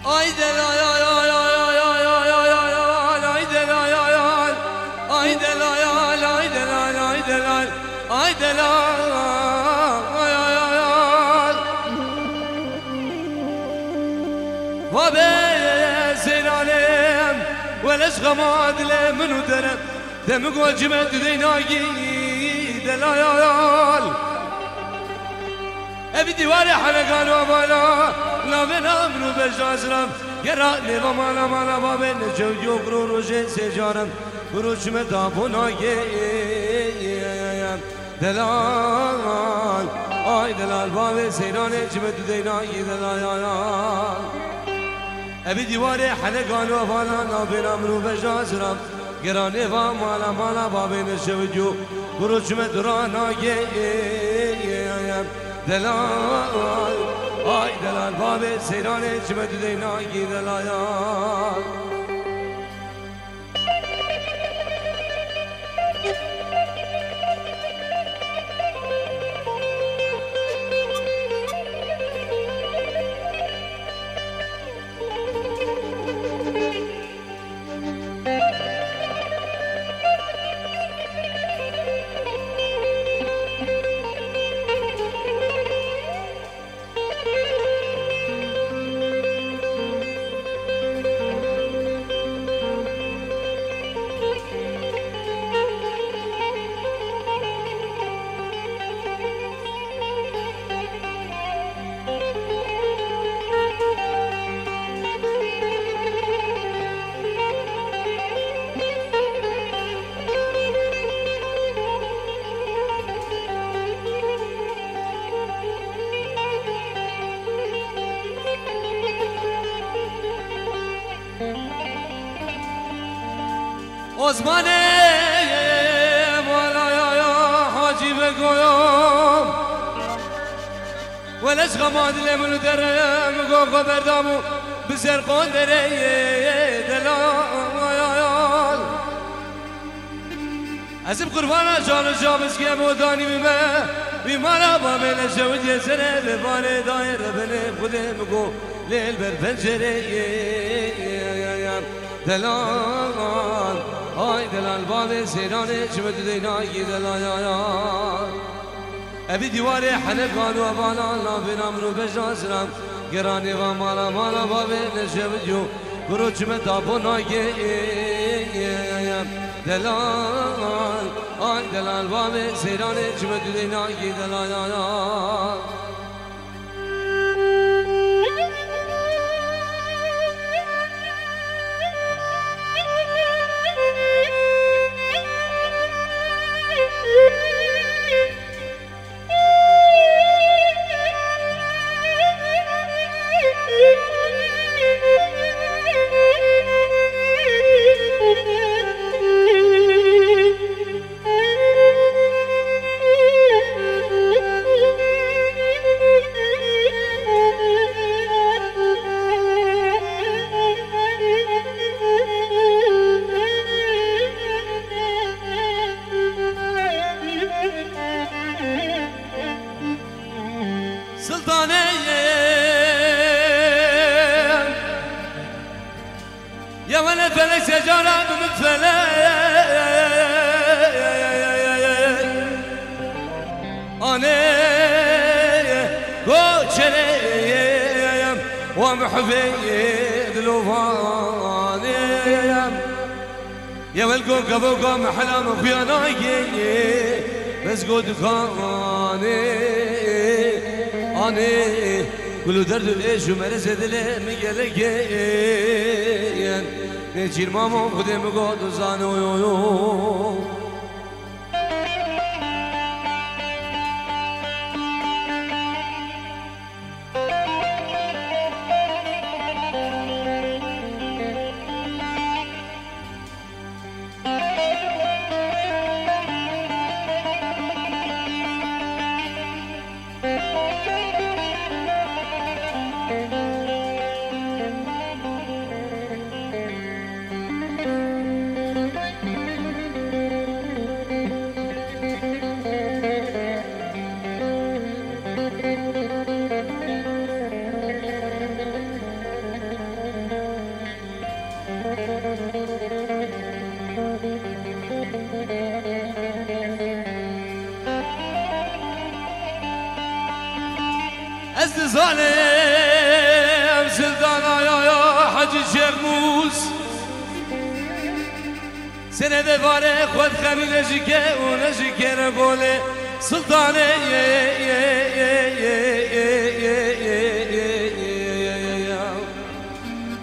Ay delal ay ay ay ay ay ay ay ay ay ay delal ay ay ay delal ay ay delal ay delal ay delal ay ay ay ay Vabe zeylanem veleş gamadle menu derem demi gocime düdeynagi delal ay ay Evi divari halegan ve bala La ben amnu bejazram Gera leva mala mala va ben Cevdiyo kuru rojen secaram Kuruçme tabuna geyem Delal Ay delal Vave seyrane cime düdeyna delal ayal Evi divari halegan ve bala La ben amnu bejazram Gera leva mala mala va ben Cevdiyo kuruçme durana geyem Delal, ay delal, babe seyrane çime düdeyna delal ayal Osman'ım Valaya hacı ve koyum Veleş gamadile mülü derem Gogo berdamu Bizer kondereye Delal Azim kurbana canı cabizge modani bime Bimara babele şevit yesene Vefane daire benim kudem go Lel ber pencereye Delal Ay delal babe seyrane çime düdeyna delal ayal Ebi divari halegan ve bana la bin amru bejazram Gerani ve mala mala babe neşevit yu Kuru çime tabuna delal Ay delal babe seyrane çime düdeyna delal ayal يا ولد فلك شجرة بمتفلك أنا كوتشريم ومحفيد الوفاني يا ولد قبوكم محلام في نايي بس قد خاني أنا كل درد ايش ومرز دلي مقلقين نجير ماما خدم قد زانو حاجی شیخ موس سنه دفاره خود خمیلشی که اونشی که نگوله سلطانه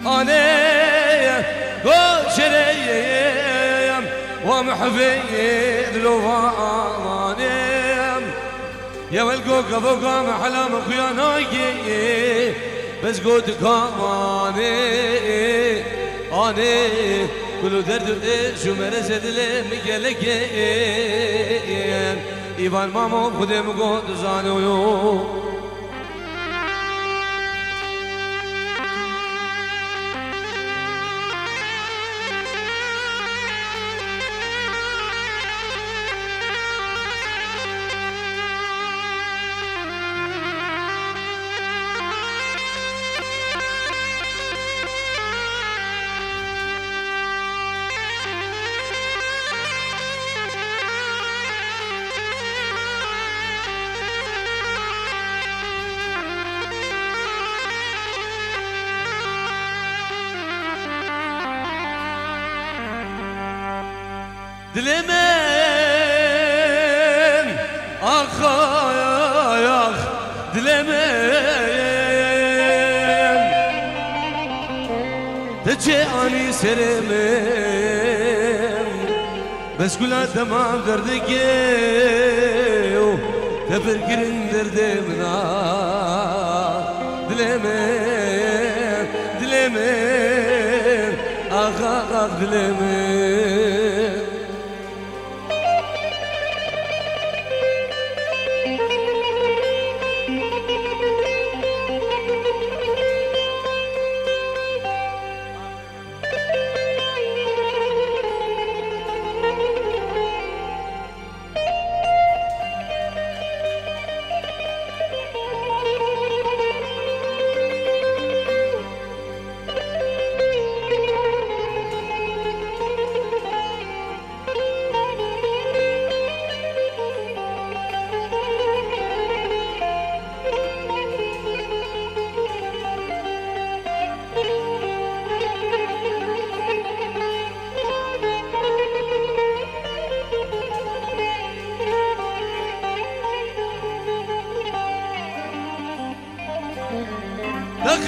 آنه گوشریم و محفید لوانیم يا والقوقة فوقها محلام خياناي بس قلت كماني أنا كل درد شو مرزت لي مقلق إيفان ماما خدم قلت زانو دلمن آخ آخ دلمن تجاني سرمن بس كلها تمام دردك تفكرن درد منا دلمن دلمن آخ آخ دلمن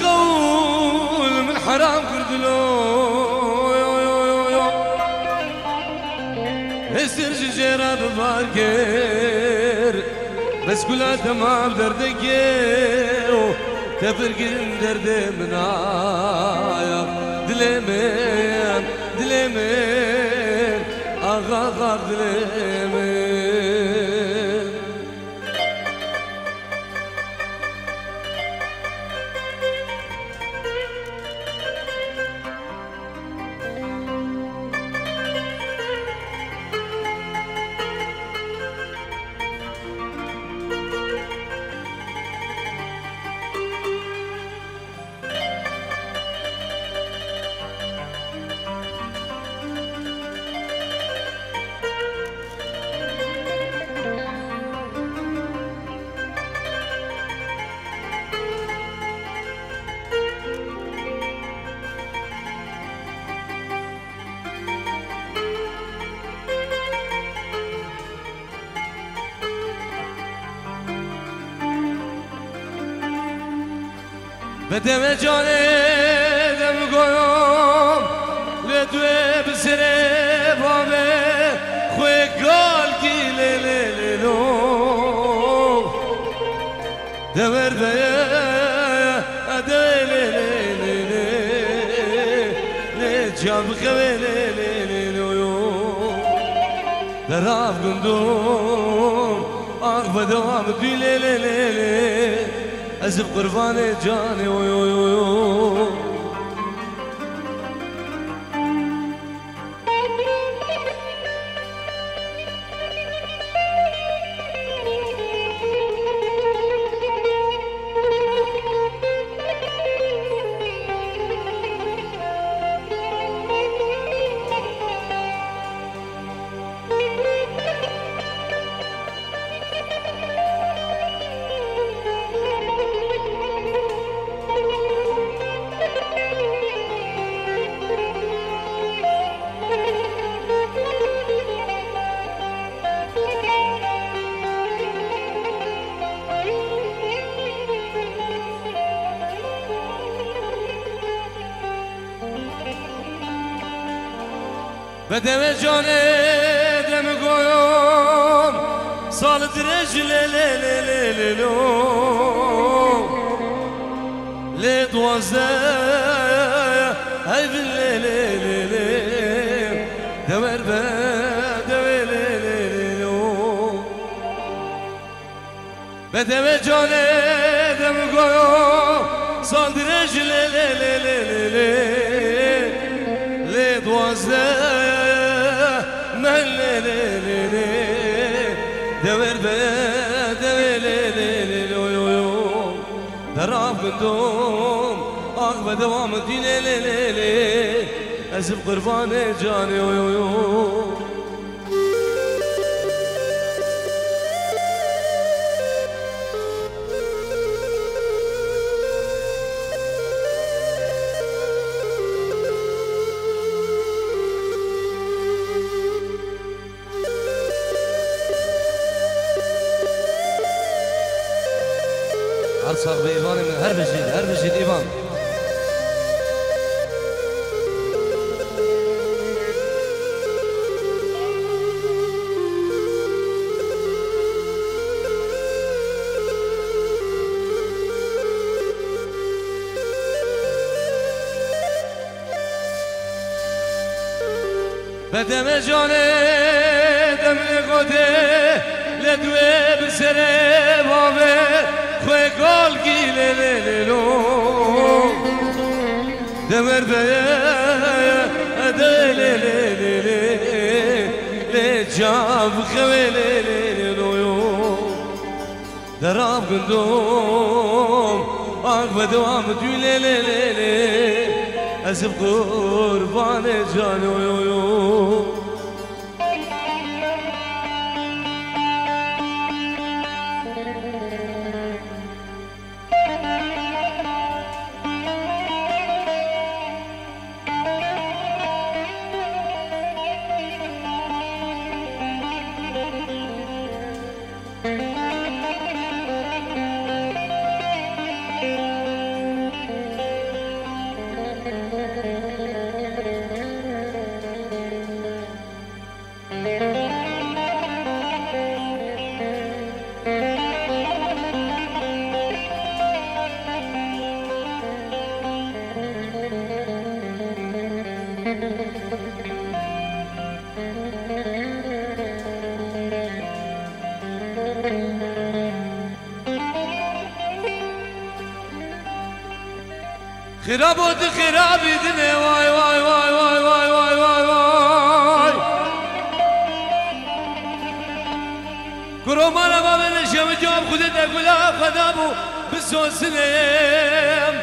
قول من حرام كردلو هسر شجرة بفاكر بس كلها تمام دردك تفرقين درد منايا دلمين دلمين أغاغ دلمين بدم جانه دم گویم لدوی بسره بامه خوی گال کی لی لی لی لو دور بیا ادوی لی لی لی لی لی جاب خوی لی لی لی لو دراب گندم آخ بدوام دوی لی لی لی لی أزف قرباني جاني ويو بدم جانه دم گویم سال درج لو لی دوازده ای بل دور به بدم جانه دم گویم سال درج لی دوازده من دور به دراب قندوم آق به دوام دینه ازب قربان جاني أرصق بإيمان من هر بجيد إيمان بدم جانه دم لقوته لدوه بسره بابه خواه گل گیله لیلو دمر بيه دلی لجاب خواه لیلو درام قندوم آق بدوام دوله أزب قربان جانو خراب ود خراب دنيا واي واي واي واي واي واي واي واي كرو مالا باب النشام جواب خدت اقولا خدابو بالسون سنيم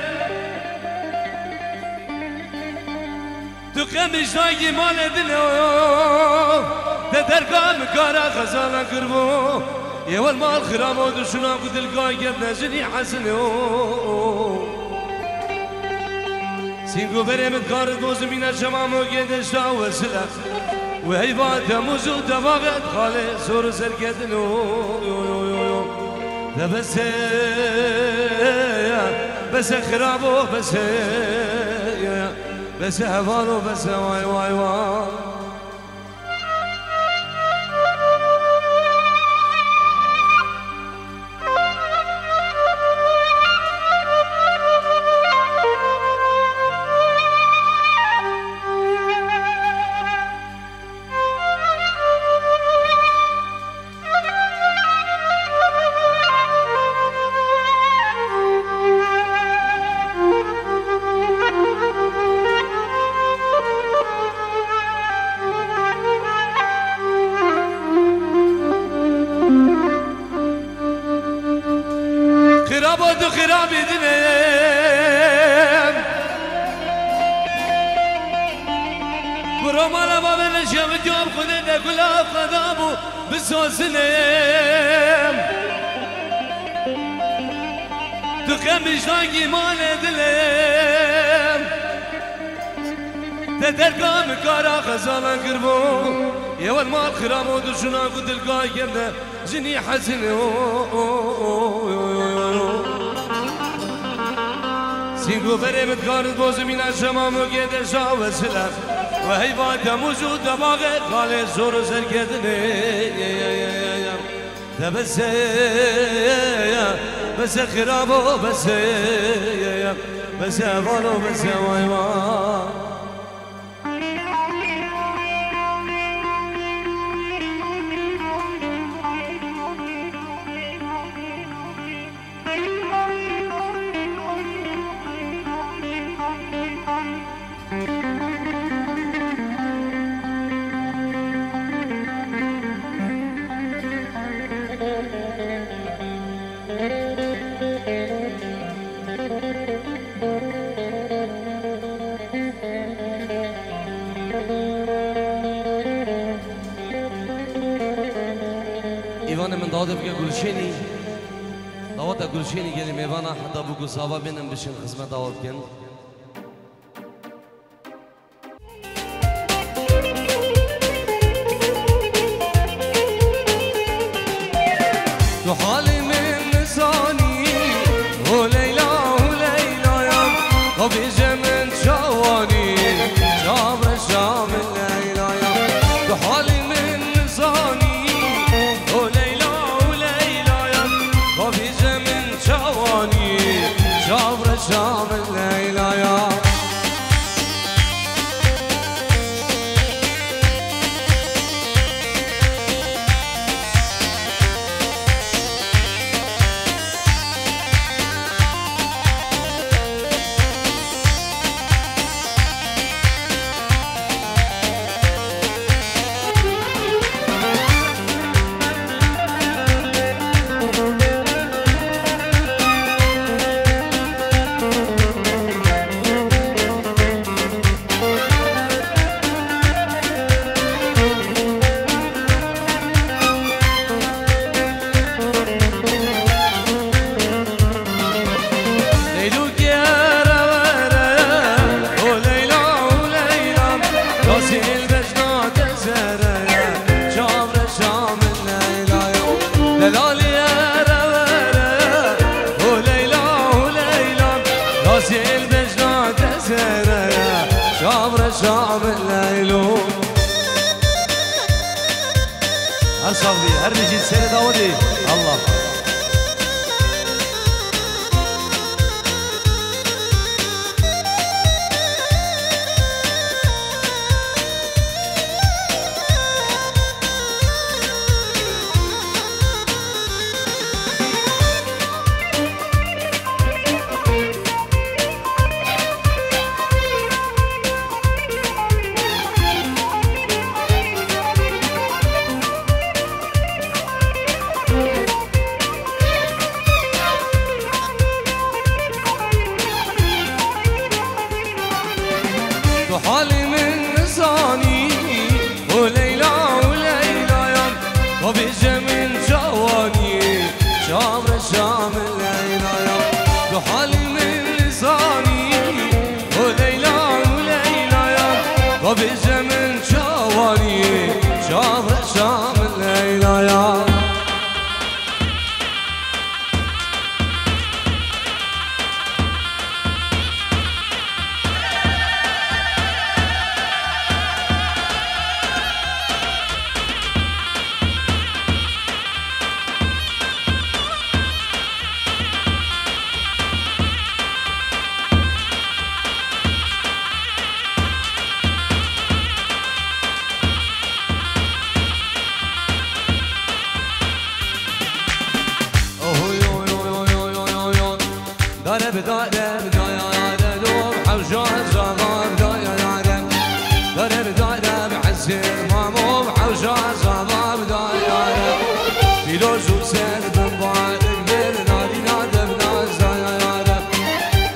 تقام بجناي مال دنيا تتركا مكارا خزانا كربو يا المال خراب ود شنو قد القاي قبل جني حسنو سينكو بريمت قارد موزمين شمامو قيدش وسلا وهيبات موزو دفاقت خالي سور سركتنو ده بس خرابو بس هفانو بس واي واي واي خرابات خراب دنيم برو مالا باب النشام جواب خدت اقولا خدابو بالسوسنيم تقام بجناقي مال دليم تتركا مكارا خزانا قربو يا والمال خرابو دشنا قد القاي قبل جني حسنو سينكو گوبره متکارد بازمین شمام و گده شاو سلف و حیوان موجود دماغ خاله زور و سرکتنه بسه بسه خراب و بسه بسه وانو بسه وایوان ایوان من داده بگه گلشینی داوت گلشینی گلیم ایوانا حتی بگو صحابه بینم بشین خدمت داوت کن تو حالی من نسانی و لیلا یم خبیجه من شوانی شابر شام لیلا یم تو حالی من نسانی و لیلا یم خبیجه من شوانی شابر شام لیلا یم هر صافي هر نجي سنة داودي الله حالي من نساني وليلى يم وبيجي من جواني شامر الشام ليلى يم حالي من نساني وليلى يم وبيجي من جواني شامر الشام ليلى يم داره بداره بداره دوم حوجان زمان داره داره بداره بعزير مامو حوجان زمان داره فيلوز وسر بمبارك بالنادي نادم ناز داره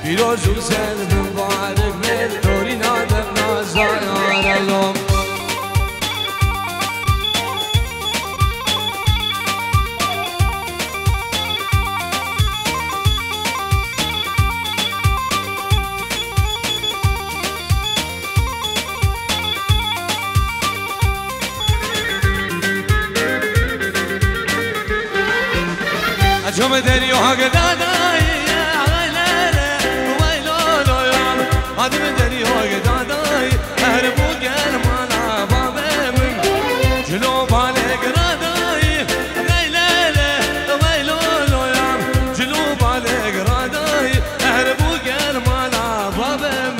فيلوز وسر بمبارك بالنادي نادم ناز داره جم دریا ها گدادا ویلو آدم دریای دادای هربو گرمانا بابمون جلو باله گرادای ویلاله ویلولویم جلو باله گرادای هربو گرمانا بابمون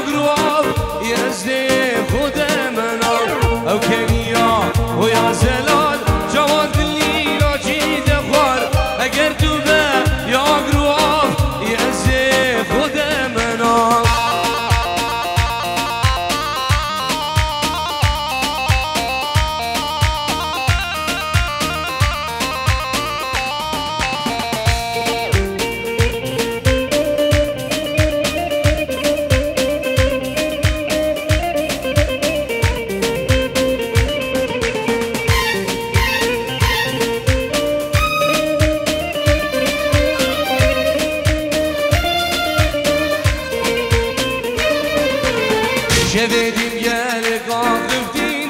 گروه یزدی خود منام او کنیا و یا زلال جوان دلی ناجی دخوار اگر تو به یا گروه یزدی خود منام شویدیم گل قاقفتین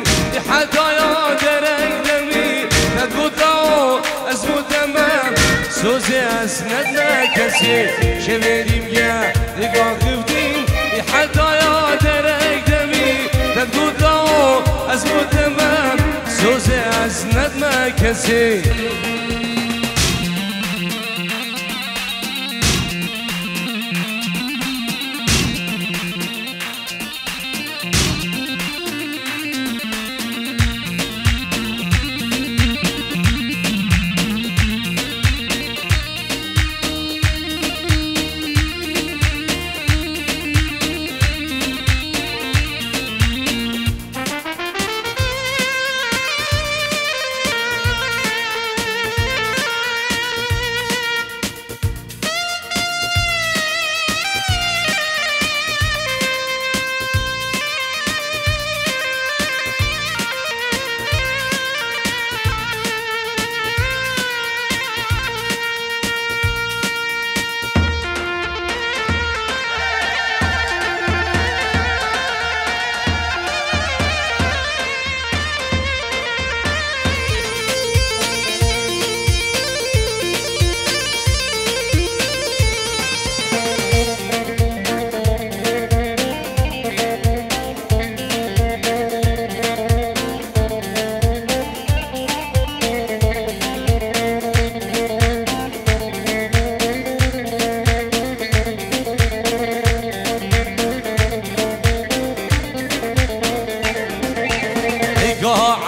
حتی یا درنگ دمی تدبوتا از مدمم سوزی از ندن کسی شویدیم گل قاقفتین حتی یا درنگ دمی تدبوتا از مدمم سوزی از ندن کسی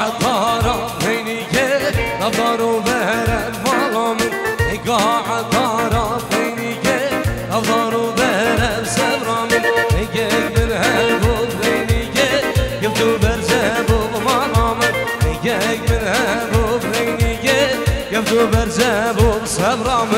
عطارة بينيك نظروا بهر الظلام نقاع عطارة بينيك نظروا بهر السبرام نقاق بالهبوب بينيك قبتوا برزبوب مرام نقاق بالهبوب بينيك قبتوا برزبوب سبرام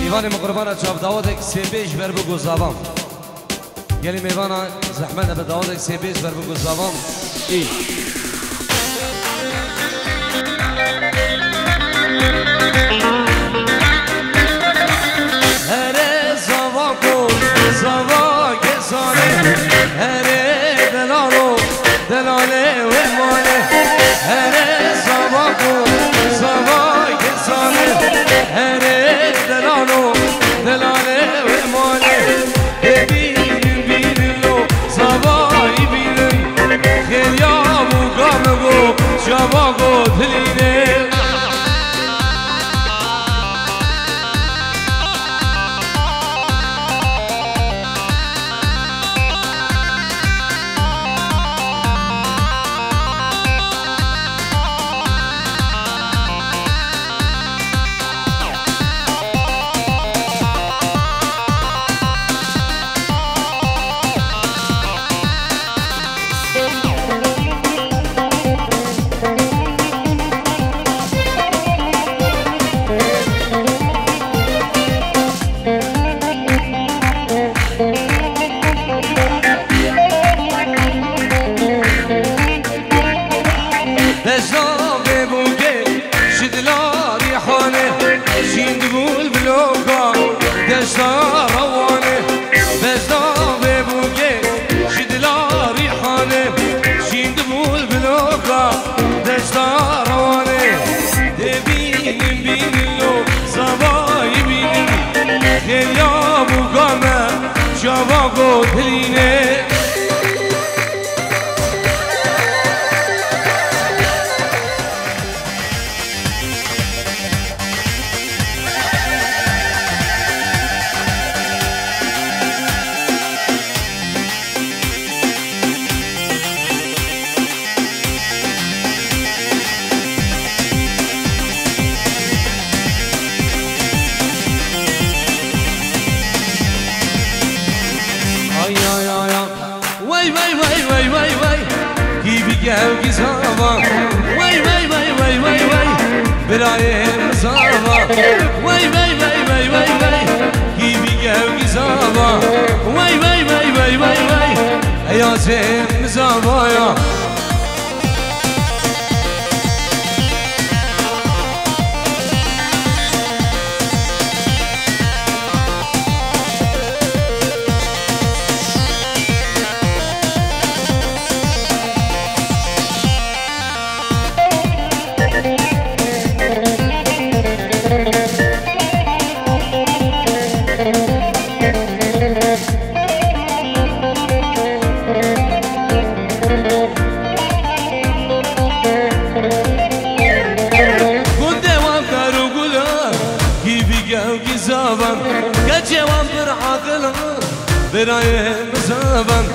میوان مقربان چاپ داودک سی بیش بر بگو زبان گلی میوان زحمت به داودک سی بیش بر بگو زبان ای هره زوا کن زوا کسانه هره دلالو دلاله و ماله هره زوا کن زوا کسانه هره دلالو دلاله و ماله ببینیم بینیم و زوایی بینیم خیلیام و گامگو شباگو دلینه شباگو دلینه گوگی زاوا وای وای وای وای وای وای برایم زاوا وای وای وای وای وای وای گوگی زاوا وای وای وای وای وای وای ایازم زاوا یا برایم زبان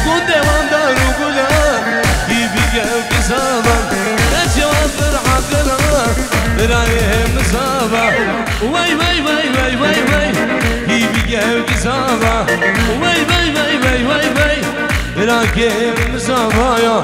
کن دوام دارو گلان کی بیگم کی زبان نجوام بر عقلان برایم زبان وای وای وای وای وای وای کی بیگم کی زبان وای وای وای وای وای وای برایم زبان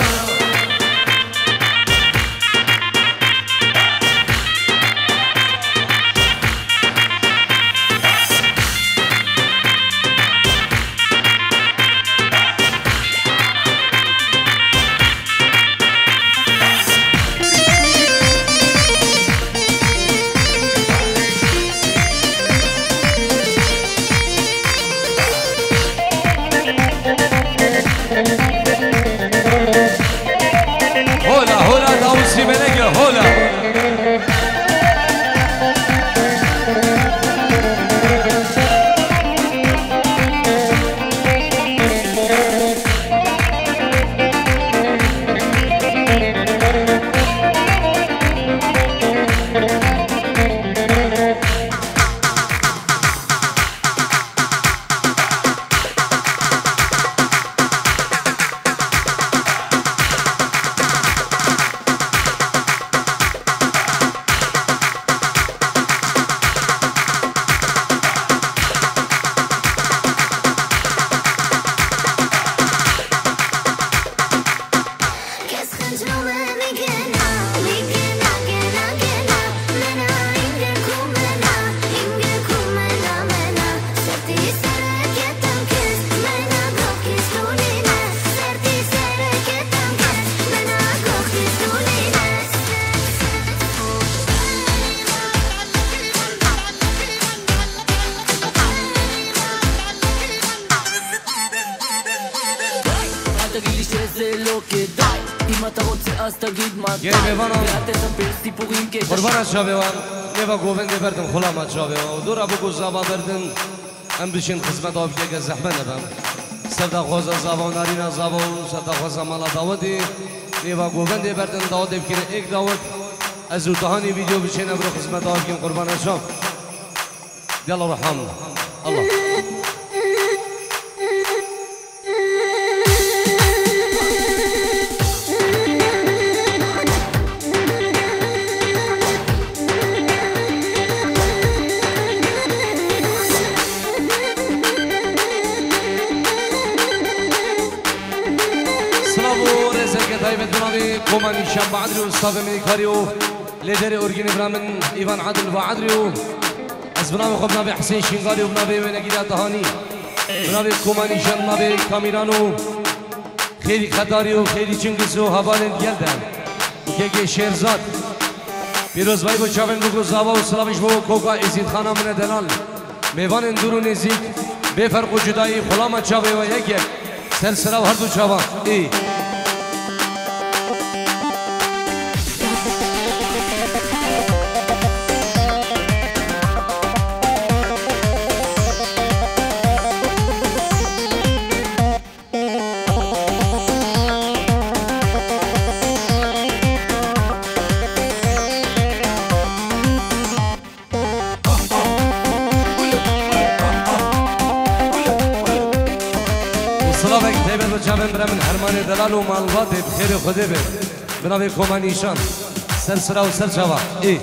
Gel mevanam Kurban çabe var Neva govende berdin khulama çabe var Dura bu guzaba berdin Em bişin hizmet avcıya gel zahmet ebem Sevda khoza zaba و نارین زaba و sevda khoza mala davadi Neva govende berdin davat evkine ek davat از روتهانی ویدیو بچین ابرو خدمت آقیم قربان شام يلا رحم الله سلامو رزق طيب الدنابي كوماني شاب عدري وصافي من كاريو ليدر اورجين برامن ايفان عادل وعدريو از برنامه خب نبی حسین شینگاری و نبی ونگیرات دهانی نبی کومانی جان نبی کامیرانو خیلی خداری و خیلی چنگیز و حوالند گلدن که شیرزاد پیروز بای با چاون بگو زاوا و سلامش با کوکا ازید خانه من دلال میوان اندور و نزیک به فرق و جدایی خلام چاوه و یک سلسله و هر دو چاوه ای من هرمان دلال و مالوات بخیر خوده به بنابه کومانیشان سلسله و سلچوا ای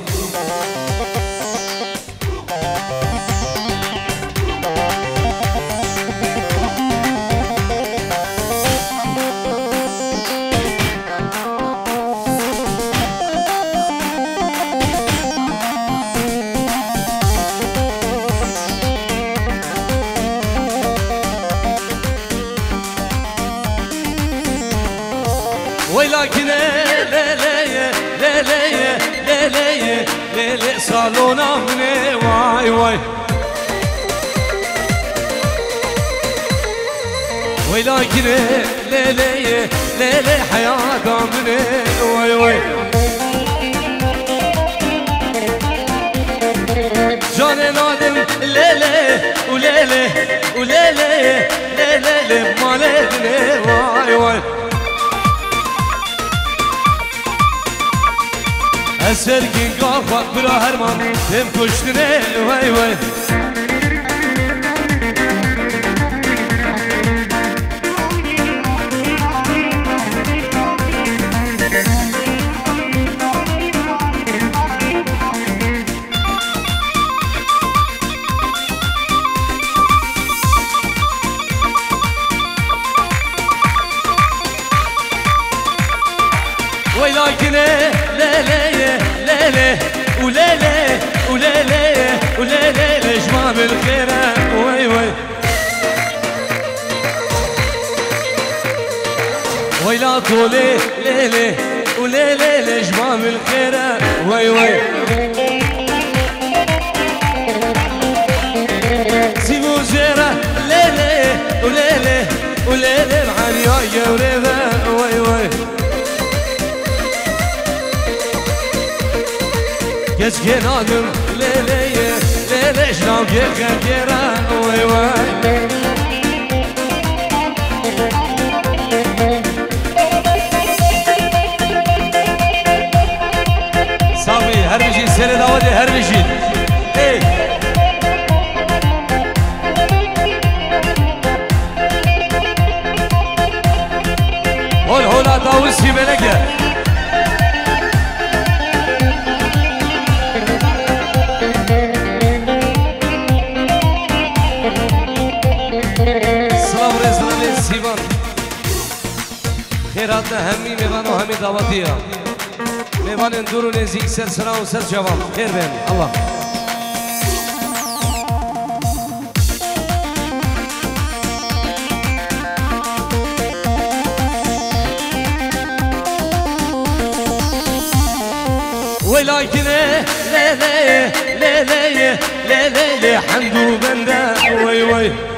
ولكن ليلي صالونا مني واي واي ولكن ليلي حياتها مني واي واي جاني نادم ليلي وليلي مالتني واي واي السرقين قافة بلا هرمان تمكشتني واي واي ولكن وليلي جمام الخيرة وي وي ويلا طولي وليلي جمام الخيرة وي وي سيبو زيرة وليلي معاني وريبة وي وي Keşke nadım lele şlav gekera vay vay Sami her bir şey seni davet her bir şey hey Hol hola davusi belege خیرات همی میوان و همی دعوتیه میوان اندور و نزیک سلسله و سر جوان خیر بین الله ولكن ليلي حندو بندا وي وي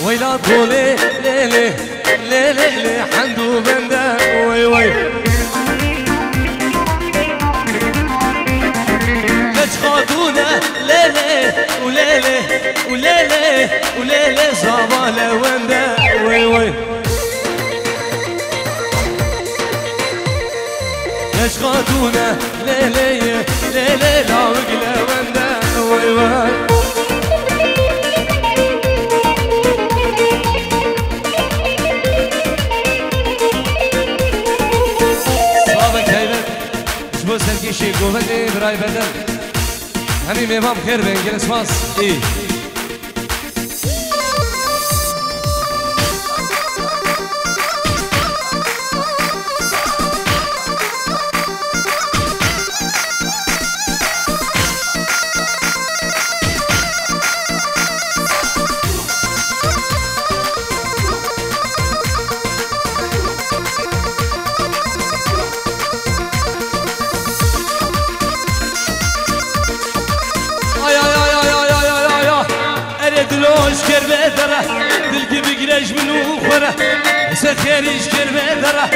ويلا طولي لي لي لي حندو بنده وي وي خاتونه ليلي وليلي وليلي وليلي صباله ونده وي وي ليش خاتونه ليلي ليلي لا وقله ونده وي وي صابك هيبت شبو سركي شي قوبتي براي بدل همي میوام خیر به انگلیس ماس ای دل gibi güneş bunu khora seferiş kerbe dara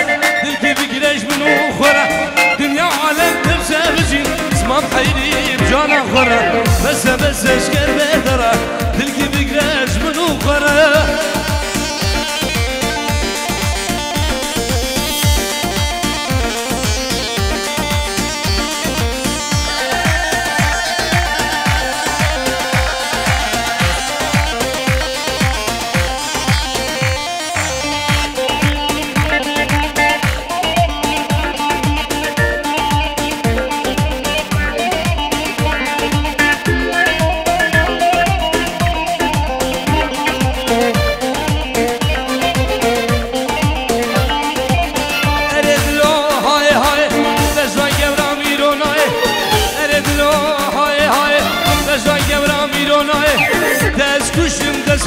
dil gibi güneş bunu khora dünya alem tefsevcin ismam hayri cana khora bes bes kerbe dara dil gibi güneş bunu khora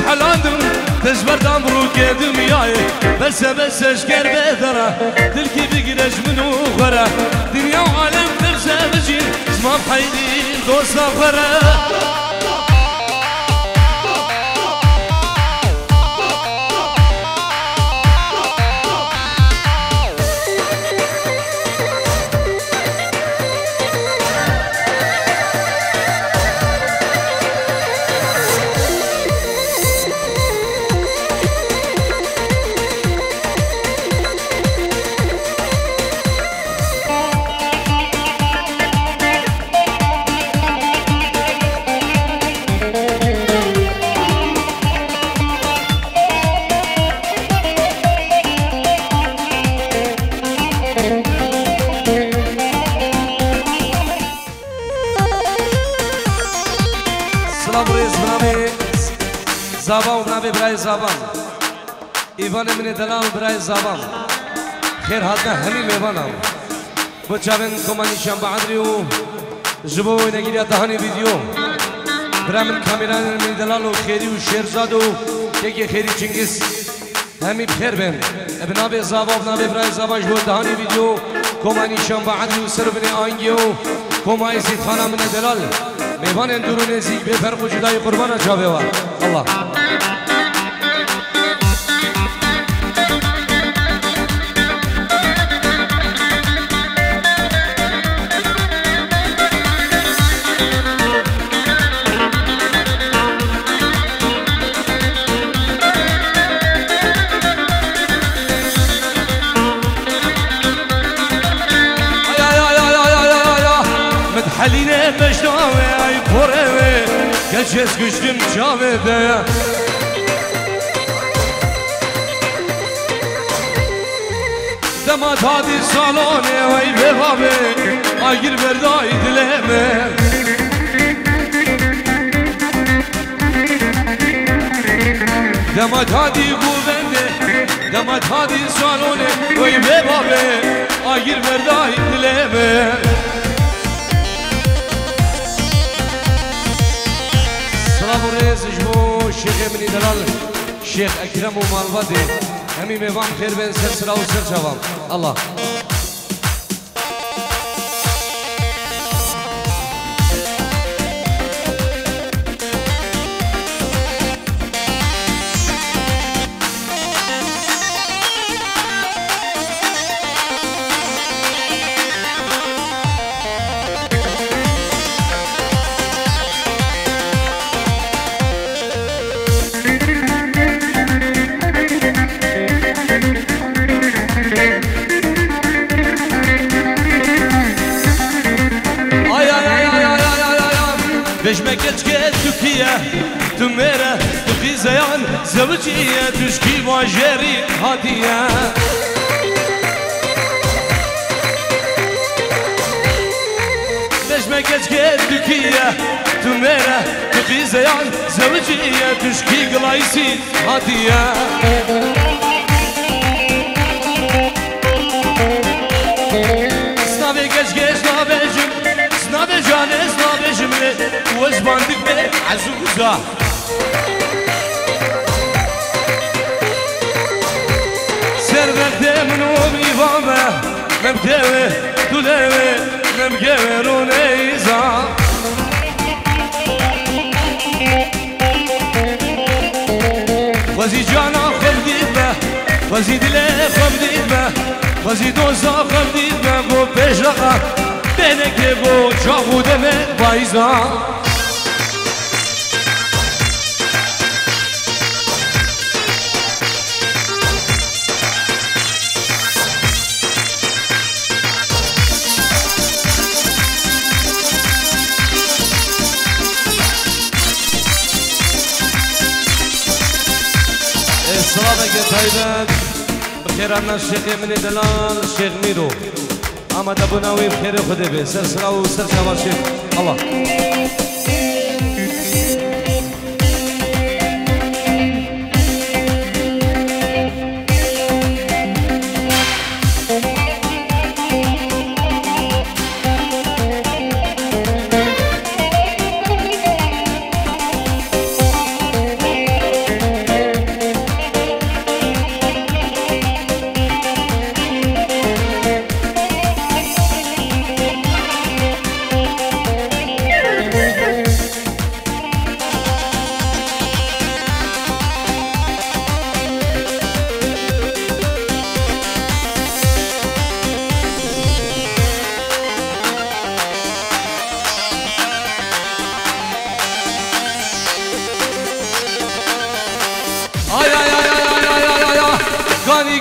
حلاندم تزبردم رو کدم یای بس بس اشکر بدره دل کی بگیرش منو خره دنیا عالم ترسه بجین اسمم حیدی دوست خره زابان نبی برای زابان ایوان من دلال برای زابان خیر حتما همی میوانم با چاون کمانیشم بعدریو جبوی نگیری دهانی ویدیو برای من کامیران من دلال و خیری و شیرزاد و یکی خیری چنگیز همی بخیر بین ابن زابان نبی برای زابان جبو دهانی ویدیو کمانیشم بعدریو سر بین آنگیو کمای زید خانه من دلال میوان درون نزیک به فرق و جدای قربان جاوه وار الله حلینه مجنوه ای پره گچس گشتم جاوه ده دمات هادی سالانه وی ببابه آگیر بردای دلمه دمات هادی گوونده دمات هادی سالانه وی ببابه آگیر بردای دلمه سلام و ریز جمو شیخ منی دلال شیخ اکرم و مالوادی همی میوام خیر بین سر سرا و سر جوام الله تو میره تو خیزیان زوجیه تشکی واجری هاتیه نجمه کچ که دکیه تو میره تو خیزیان زوجیه تشکی گلایسی هاتیه سنابه کچ که سنابه جم سنابه جانه سنابه جمله وز باندک به عزوزه سر وقت منو میوامه ممکوه دوله ممکوه رو نیزا وزی جانا خم دید به وزی دله خم دید به وزی دوزا خم دید به گو پیش رقا بینه که گو چاقو دمه بایزا سلامك يا طيبات بخير عنا الشيخ من دلال الشيخ ميرو أحمد أبو ناوي بخير وخذ به سلسلة وسلسلة مع الشيخ الله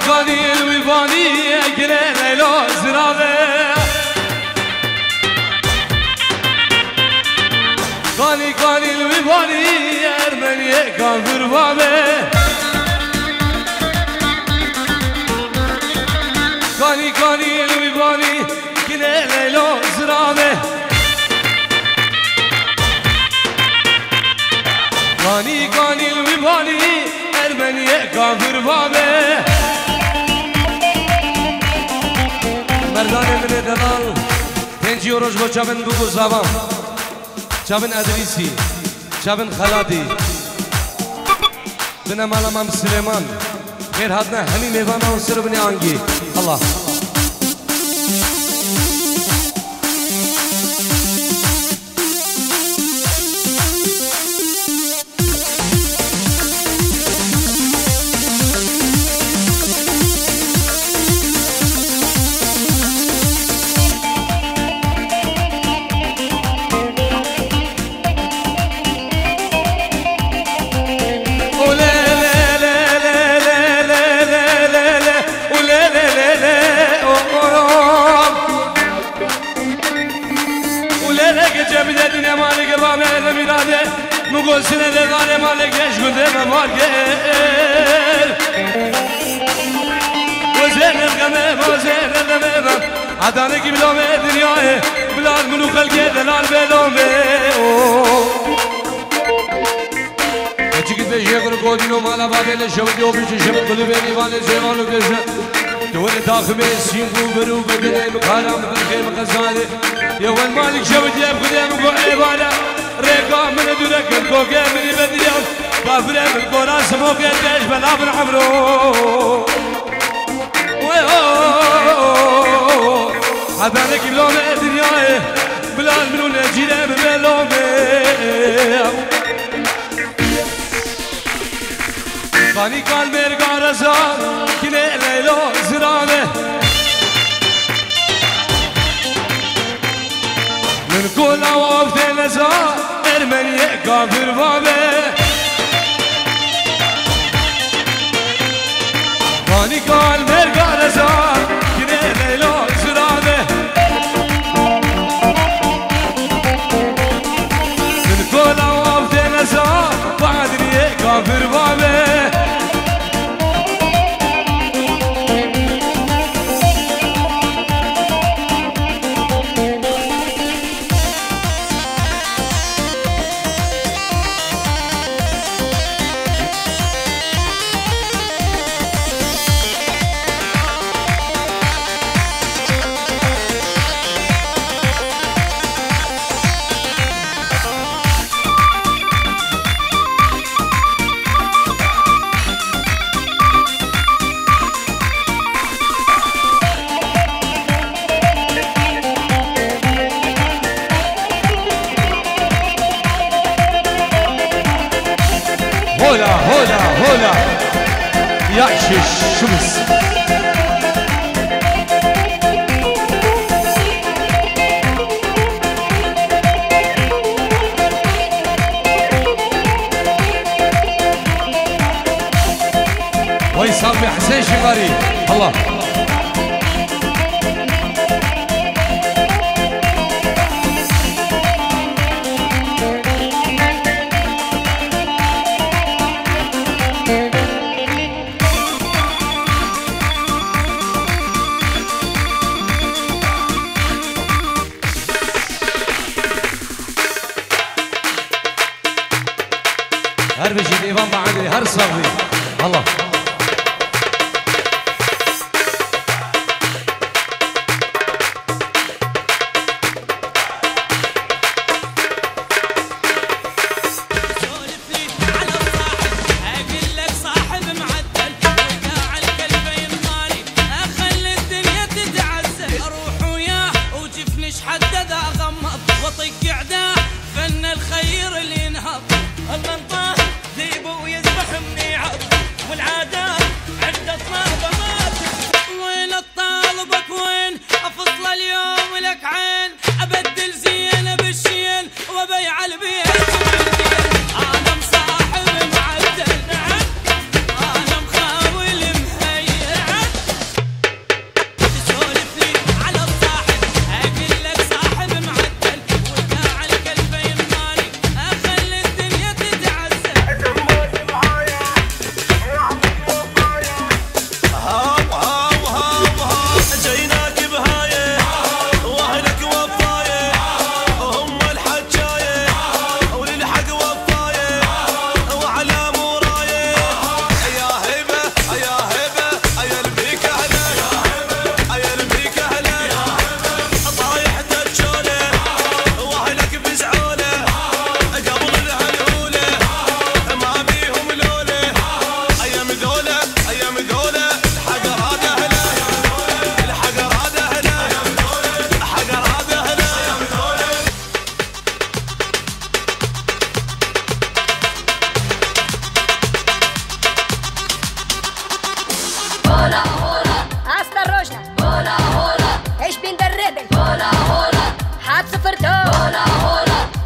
كاني الويباني اجري ليلو زرابه كاني الويباني ارمني كافر بابه كاني الويباني اجري ليلو زرابه كاني الويباني ارمني كافر بابه مردان من دلال پنجی روز با چابن بگو زبان چابن ادریسی چابن خلادی بنا مالامام سلیمان خیر حدنا همی میوانا و سر بنی آنگی الله بدنا مالك بابا الميراده نقول سنه لغاله مالك ايش قلت ما مالك وزين الغمام وزين الغمام عدانك بلوم الدنيا بلاد منو خلقه دلال بلوم اجيك بيجيكر قودينو مالا بابل شوديو بيجيشم قلبي والي زيوانو كذا دول داخل سينغو برو بدنا مقارم بالخير مقزاله يا ول مالك شوت يا بخدام وعباده ريقا من دونك الكوكا من بدريان كافر من كوراس موكا داش بلا من عمرو عدانك بلوم الدنيا بلال منو نجيله بلوم فاني قال مرقا رزان كني ليلو زرانه من كل عوافت نزار ارمني كافر بابه فاني قال مرقا رزان كني ليلو زرانه من كل عوافت نزار هولا يعش الشمس ويصاب حسين شماري الله هر بجي ديوان بعدي هر صغري الله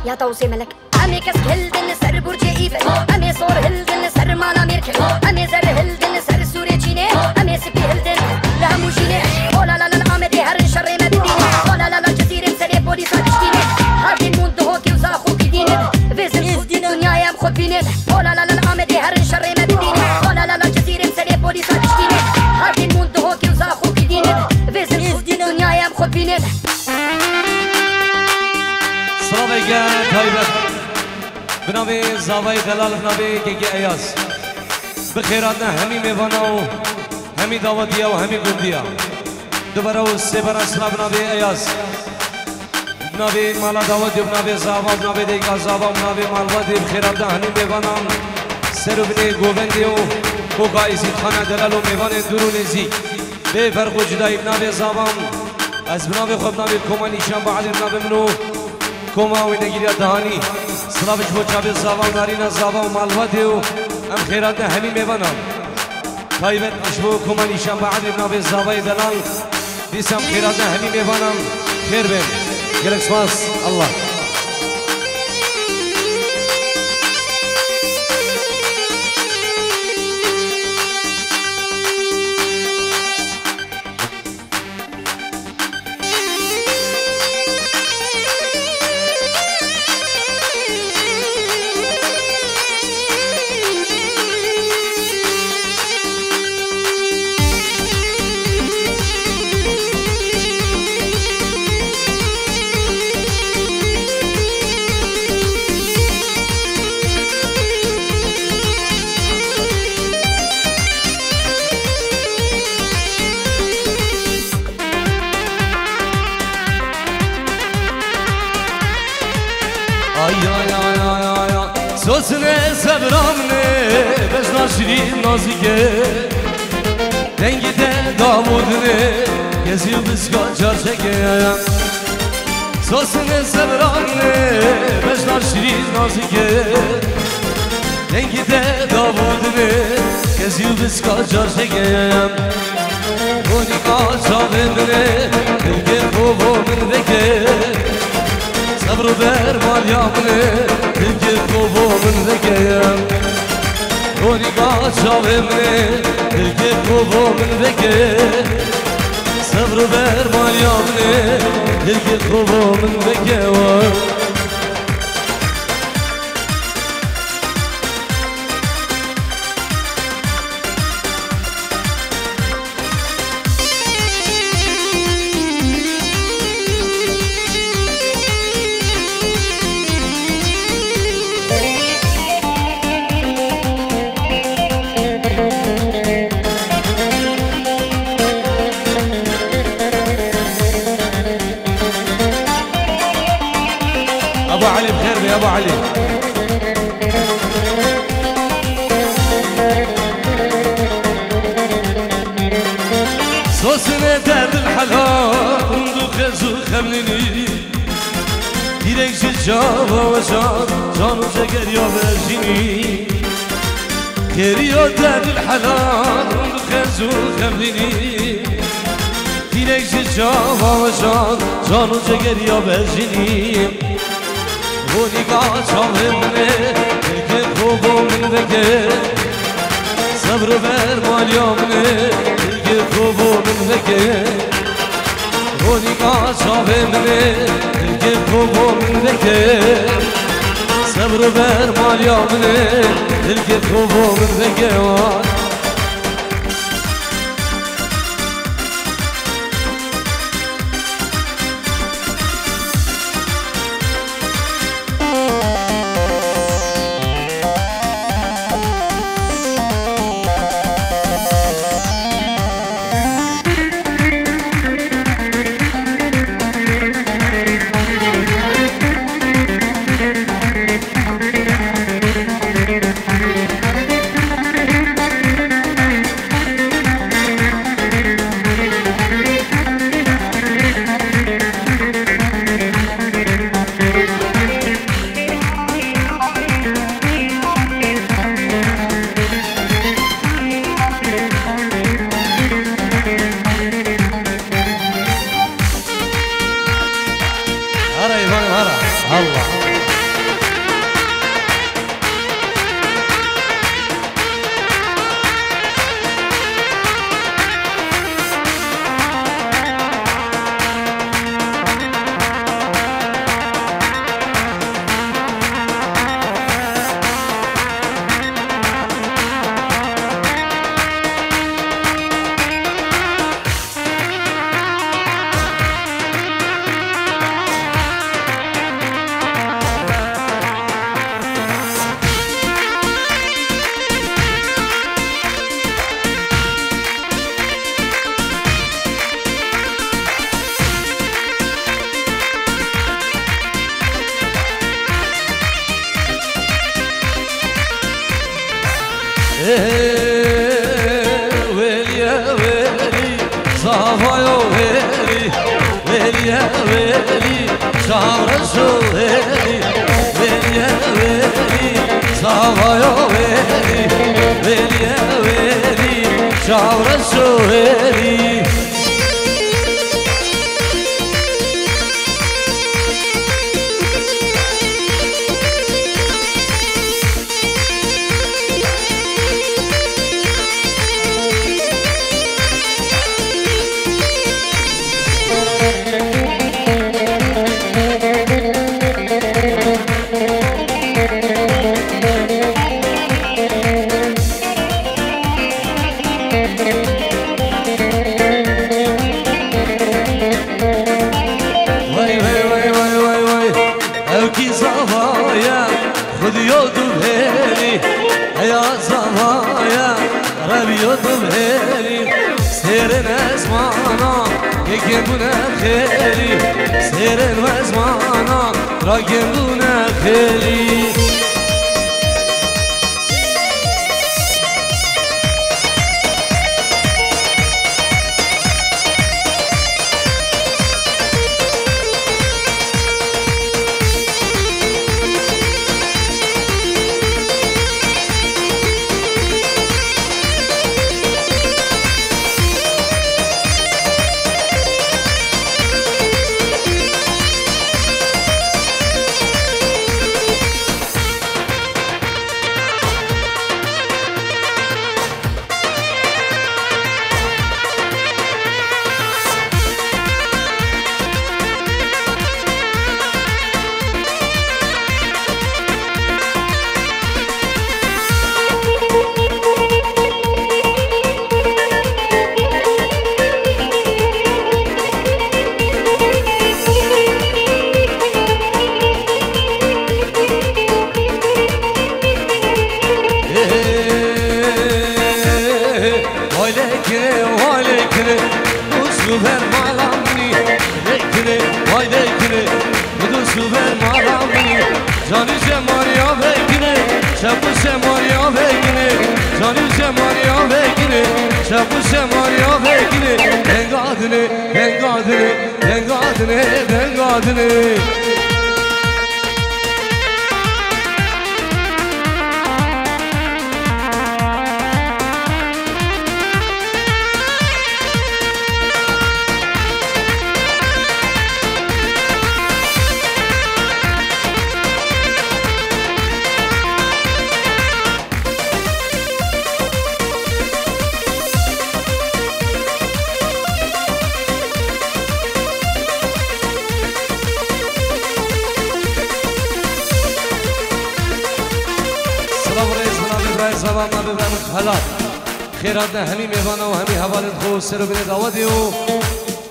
يا توصي ملك أمي كسك هلدن سر برج إيفل أمي صور هلدن سر مالا ميركل أمي زر هلدن سر سوري جيني أمي سبي هلدن لها موشيني ولا لا لا أمي هر شر ما بديني ولا لا لا جزيرة سري بوليس تشتيني هذه الموند هوكي وزاخو كديني فيزن الدنيا يا مخد بيني ولا لا لا أمي هر شر ما بديني ولا لا لا جزيرة سري بوليس تشتيني هذه الموند هوكي وزاخو كديني فيزن الدنيا يا مخد بيني صابيقا طيبت بنابي زاوي دلال بنابي كيكي اياس بخيراتنا همي ميفاناو همي داوديا وهمي قنديا دوباره سبرا سلا بنابي اياس بنابي مالا داودي بنابي زاوا بنابي ديكا زاوا بنابي مالوادي بخيراتنا همي ميفانام سرو بني گوبنديو کوکا ایزید خانه دلالو میوان درون زی به فرق و جدایی بنابي زاوا از بنابي خود بنابي کما نیشان بعد بنابي منو كوما ونجيريا دهاني سلامش بوچابي زاوا نارينا زاوا ومالواتي ام خيراتنا همي ميوانا طيبت اشبو كوما نيشان بعد بنابي زاوا دلال بيسام خيراتنا همي ميوانا خير بين جلك سواس الله سوسنه سبرامنه بزنا شیرین نازیکه دنگی ده دامودنه geziyor bızga çarşeke سوسنه سبرامنه بزنا شیرین نازیکه Dengi de davudunu Geziyor biz kaçar şekeyem Oni kaçar emre Bilge kovumun veke Sabrı ver malyamını Bilge kovumun vekeyem Oni kaçar emre Bilge kovumun veke Sabrı ver malyamını Bilge kovumun veke var أبو علي بخير يا أبو علي صوصنا درد الحلال رندو خزو خملني ديرك جاوا وشان جانو جگر يا برجيني خيريو درد الحلال رندو خزو خملني ديرك جاوا وشان جانو جگر يا برجيني Oni kaçam emre Bilge kovumun veke Sabrı ver malyamını Bilge kovumun veke Oni kaçam emre Bilge kovumun veke Sabrı ver malyamını Bilge kovumun veke var Allah Veliye veli Sahayo veli Veliye veli Şahreşo veli Veliye veli Sahayo veli Veliye veli Şahreşo veli سيرن أزمانا يجيبونا خيري سيرن أزمانا راجبونا خيري سوبر مالامنی دیکنه وای دیکنه بدو سوبر مالامنی جانی جماریا بگینه شبو شماریا بگینه جانی جماریا بگینه شبو شماریا بگینه دنگادنه دنگادنه دنگادنه دنگادنه سلام نبی برم حالات خیرات نه همی میوانه و همی حوالت خو سر و بین دعوتی و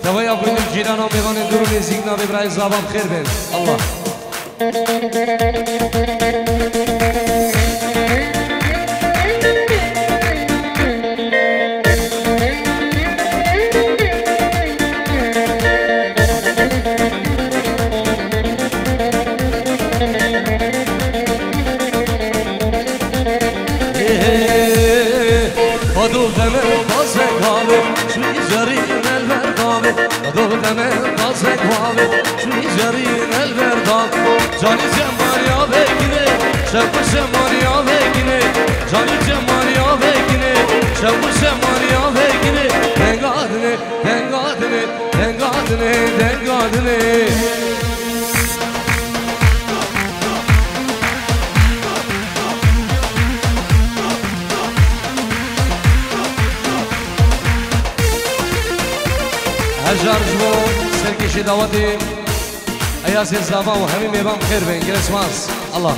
توی آقایون جیران و میوانه درون نزدیک نبی برای زبان خیر بین الله جانی جماریا بگینه شبو شماریا بگینه جانی جماریا بگینه شبو شماریا بگینه دنگادنه دنگادنه دنگادنه دنگادنه هجار جبو سرکشی دعوتی ایاز زبا و همین میبام خیر بین گرسماس الله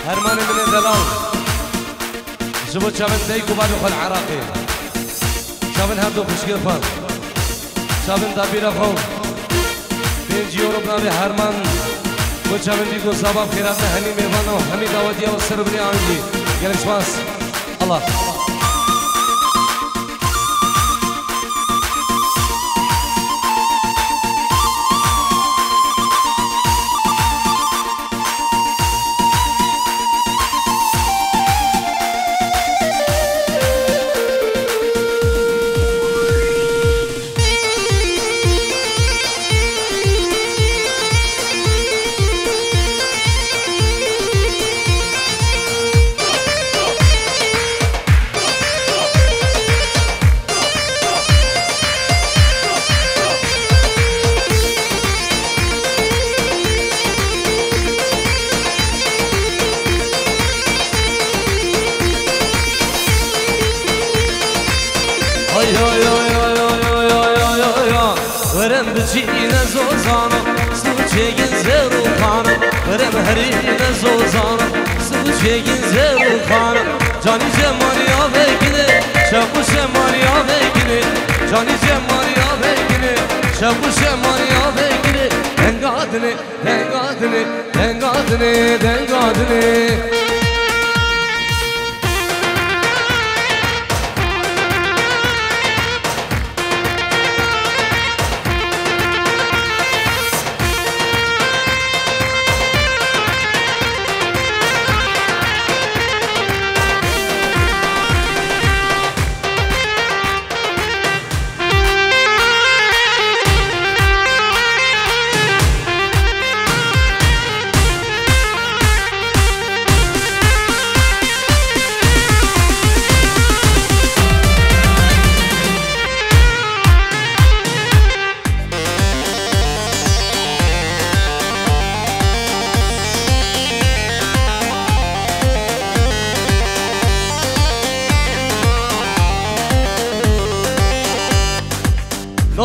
هرمان من دلال جبو شابن ديكو بعد خل عراقي شابن هردو خوشگیر فان شابن دابیرا خو بینجی اوروبنا به هرمان و شابن دیگو زبا خیرات همین میبام و همین دعوتی و سربنی آنجی گرسماس الله ورم بچینه زوزانه سوچگین زرو خانه ورم هرینه زوزانه سوچگین زرو خانه جانی جماریا بگینه شبو شماریا بگینه جانی جماریا بگینه شبو شماریا بگینه دنگادنه دنگادنه دنگادنه دنگادنه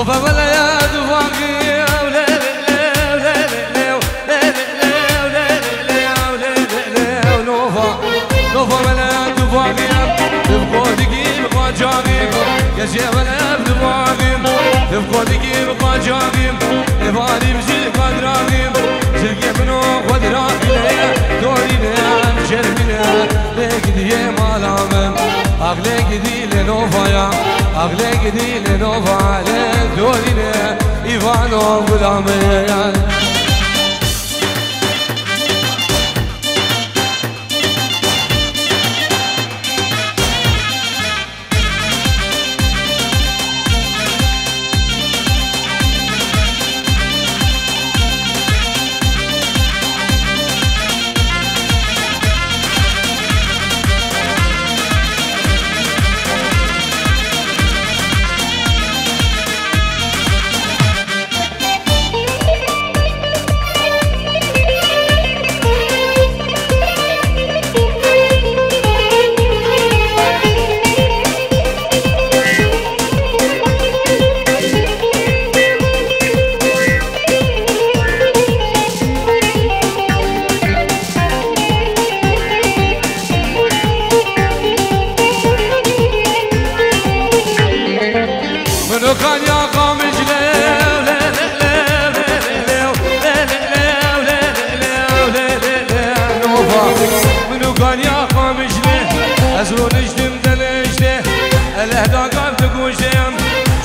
وفولا يا دواقي نوفا ولا دواقي تبقى دقيق بقى جاقيم يا شيخ ولا دواقي تبقى دقيق بقى جاقيم نفاني بجي قدراقيم تلقي منو قدراقي دورينا شربنا ليك دي مالامم أغلق دي لنوفايا أغلى جدي لنوفا لدورينا إيفانو غلامي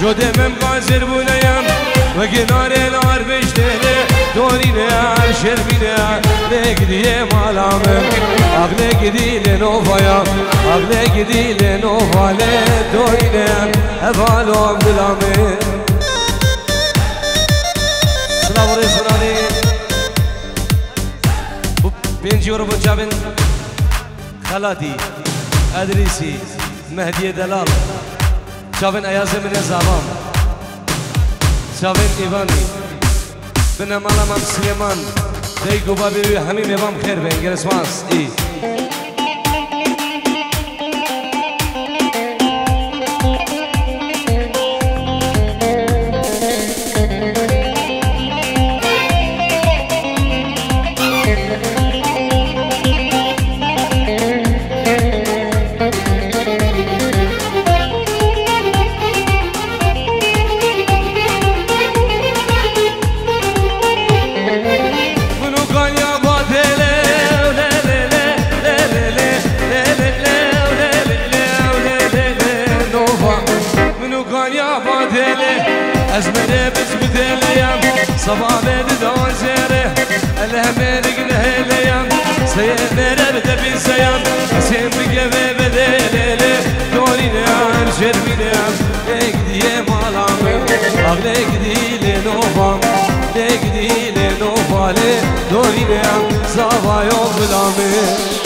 جودمم قاصر بوليم وقنار النار بشتهي دورينا عالشر بينا لقدي مالامم أغلى قدي لنوفايا أغلى قدي لنوفا لدورينا أفعلهم بلامي سلام رسولاني بنجي وربو جابن خلاتي أدريسي مهدي دلال شافن اياز من الزعبان شافن ايواني بنا مالا مام سليمان ديكو بابي همي ميبام خير بين جرسماس اي أزمني بس بدليام صبا بيد دون زيره الهم رقنا هليام سيمر بدبي سيام سيم بقبي بدليلي دورينا عن شربينام لقدي مالام لقدي لنوفام لقدي لنوفا دورينا صبا يوم بلامي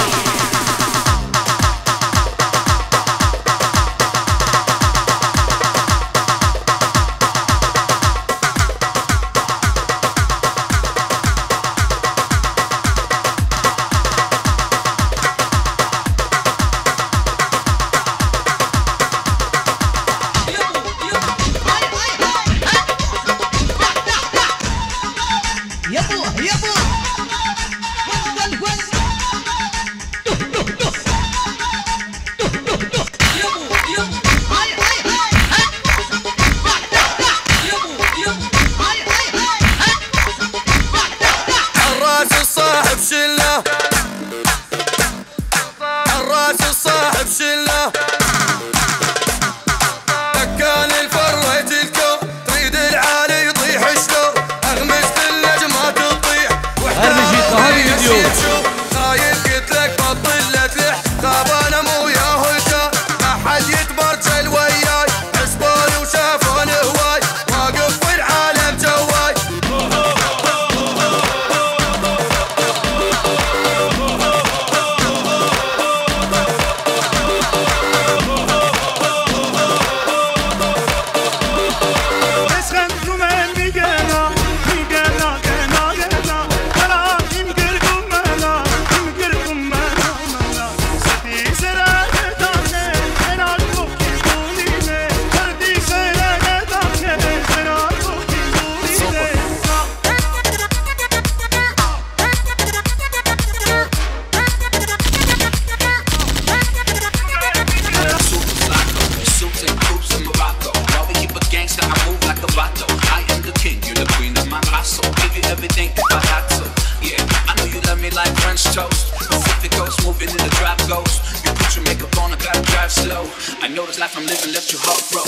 this life I'm living left your heart broke.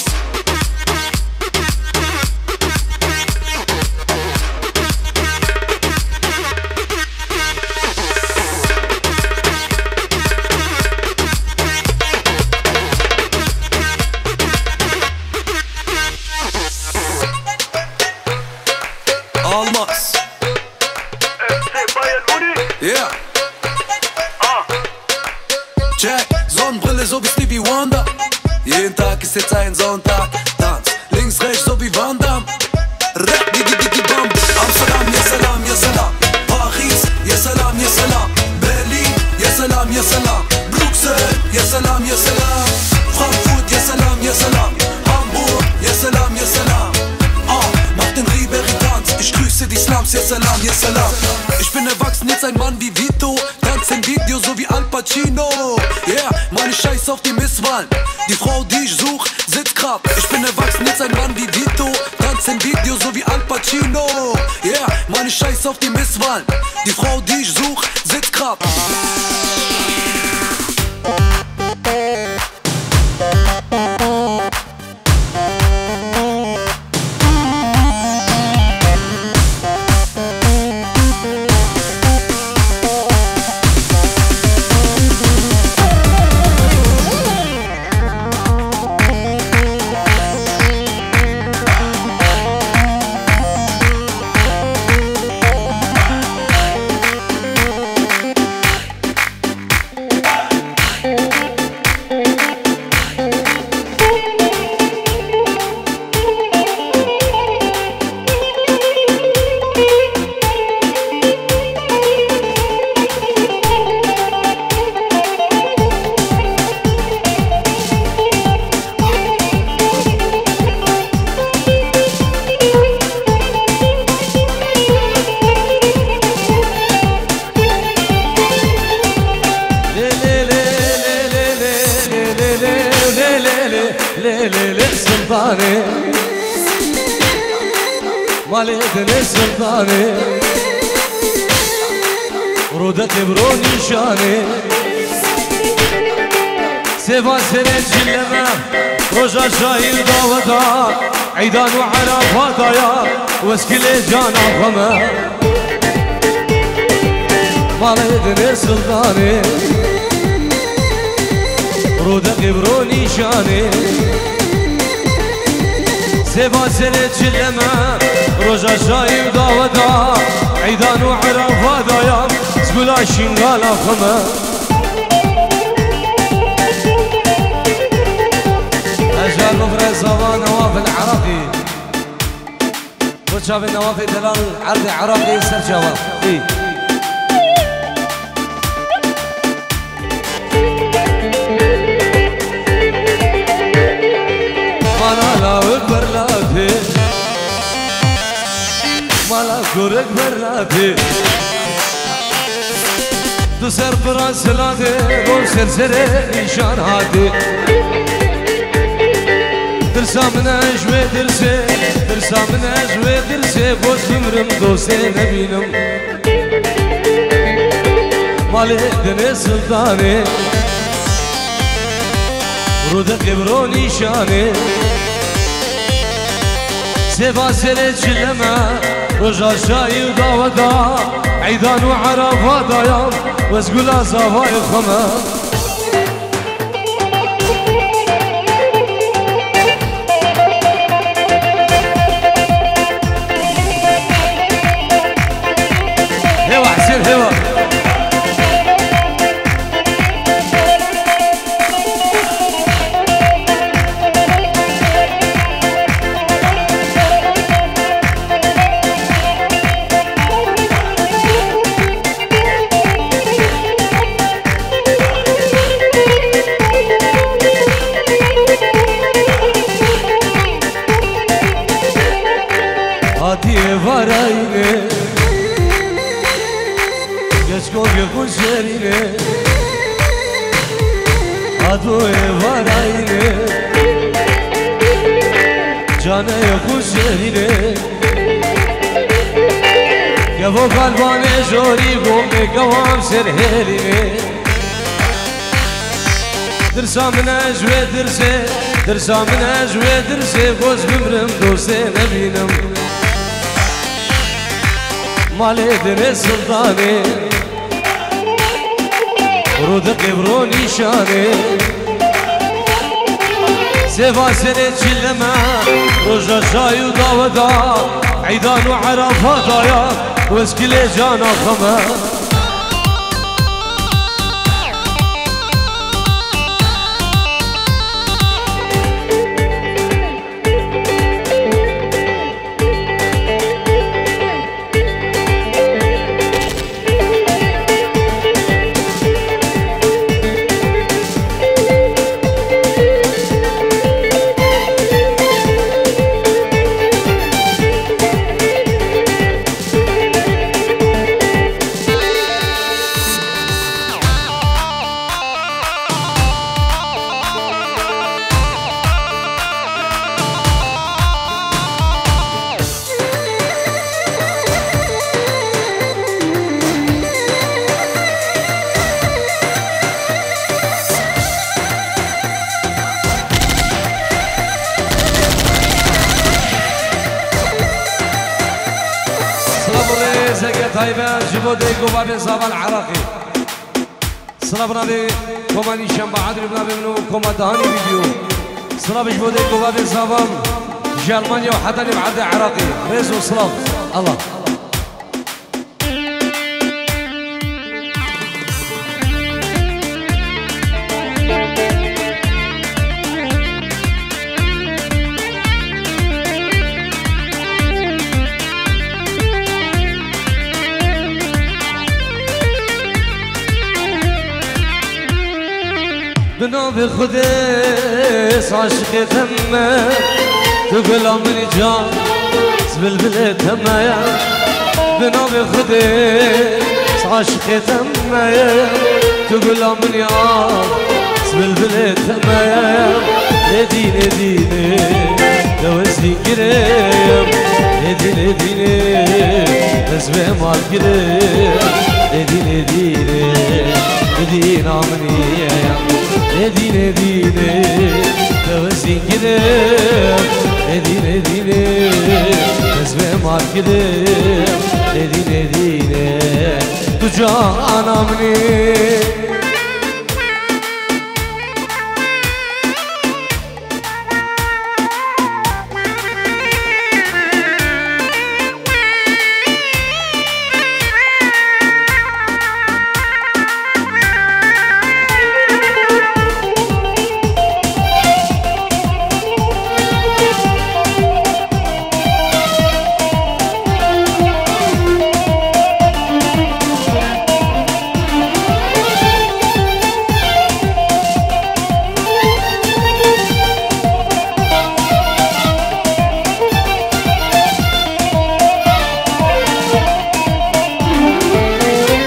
Almaz. Yeah. Check, Sonnenbrille so wie Stevie Wonder. Jeden Tag ist jetzt ein Sonntag. Tanz, links, rechts so wie Van Damme. Rap, digi, bam. Amsterdam, ya salam, ya salam. Paris, ya salam, ya salam. Berlin, ya salam, ya salam. Bruxelles, ya salam, ya salam. Frankfurt, ya salam, ya salam. Hamburg, ya salam, ya salam. Mach den Ribéry-Tanz, ich grüße die Slums, ya salam, ya salam. Ich bin erwachsen, jetzt ein Mann wie Vito. Tanz im Video so wie Al Pacino. Yeah, Mann, ich scheiß auf die Misswahlen. Die Frau, die ich such, sitzt grad. Ich bin erwachsen, jetzt ein Mann wie Vito. Tanz im Video so wie Al Pacino. Yeah, Mann, ich scheiß auf die Misswahlen. Die Frau, die ich such, sitzt grad. مالدن السلطاني رودك بروني شاني سيفا سنة جلما رجا شايل داودا عيدان وعرفات يا واسكل جانا خما مالدن السلطاني رودك بروني شاني سيفا سنة جلما رجا شايب داودا عيدان وعرفات يا سقولا شنغالا خما أجال مفرز صبا نواف العراقي وشاف النواف دلال عرض عراقي سرجوا إيه لا اكبر لاتي مالا كورك براتي تو سر براس لاتي بو سرسري نشان هاتي درسا من اجوي درسي درسا من اجوي درسي بوز بمرم دوسي نبينم مالي دني سلطاني رودك بروني شاني سيفا سنة جلما رجا شايل داودا عيدان وعرفات يا واسقولا صفاي خما هوا حسين هوا varayne geç kolye kuşerine adoe varayne cane kuşerine ya bu kalbane jori gome kavam serheline درسا من اجوه درسه درسا من اجوه درسه گوز بمرم دوسته نبینم مالی دن سلطانه رود قبرو نیشانه سيفا سنة جلما رجا جاي وداودا عيدان وعرفات يا واسكلي جانا خما جبو ديكو بابي صابا العراقي صلابنا بي كوماني شنبا عدري بنا بي منو كوما دهاني فيديو صلاب جبو ديكو بابي صابا جرمانيا وحتى بعد عراقي ريزو صلاب الله بنابي خديس عاشق تمه تقول من جان زبلبل تمه بنابي خديس عاشق تمه تقول من يان زبلبل تمه نديني ديني دوزي كريم نديني ديني تسبح مال كريم نديني ديني ندينا مني نديني ديني توزين كدم نديني ديني تسبح مال كدم نديني ديني تجانا مني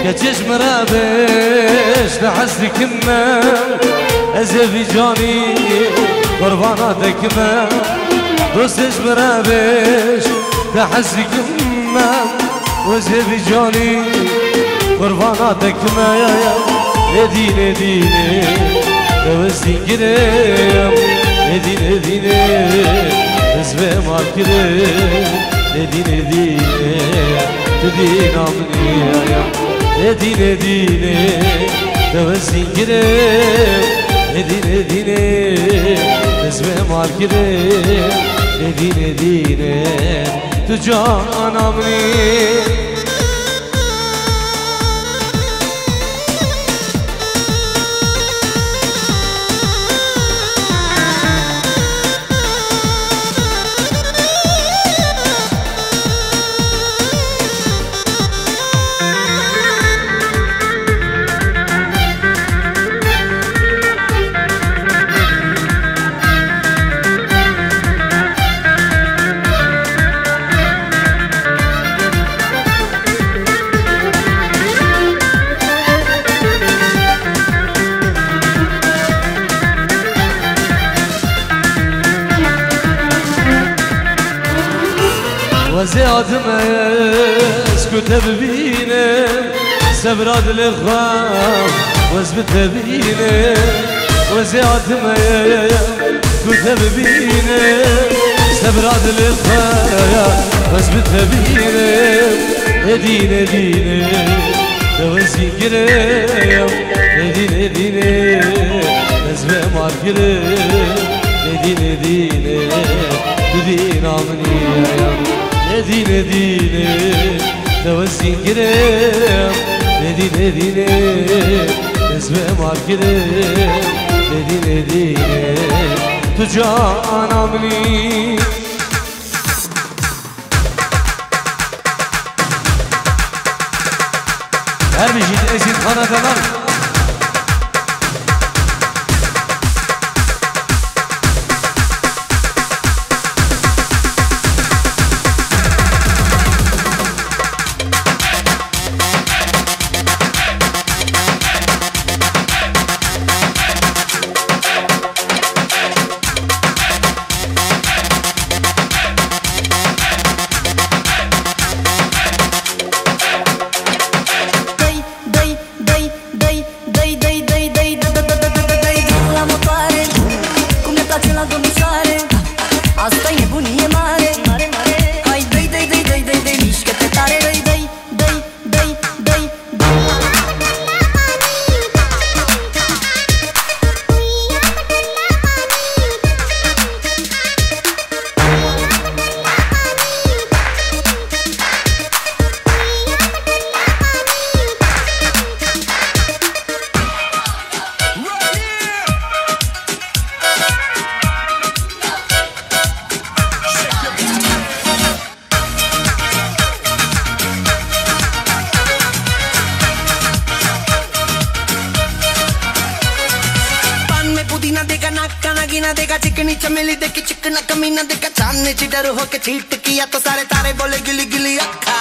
كجسم رابش لحسن كمة أزفي جاني قرباناتك ما دوست جسم رابش لحسن كمة وأزفي جاني قرباناتك ما نديني ديني توزين كريم نديني ديني تسبح مال كريم نديني ديني تدينا مني نديني ديني توزين كريم نديني ديني تسبح مال كريم نديني ديني تجانا مني وزياد ما اسكت ببينه سبراد الإخوان وزبت ببينه وزيادمه بتبينه استبراد للخيا بس بتبينه دينه دينه توزي قريم دينه دينه بس بمار قريم دينه دينه دينه مني دينه دينه توزي قريم دينه دينه بس بمار قريم دينه دينه تجانا مني her bir şey ezin kanadalar. चमेली देखी चिकना कमीना देखा चांदने चिडर होके छीट किया तो सारे तारे बोले गिली गिली अक्खा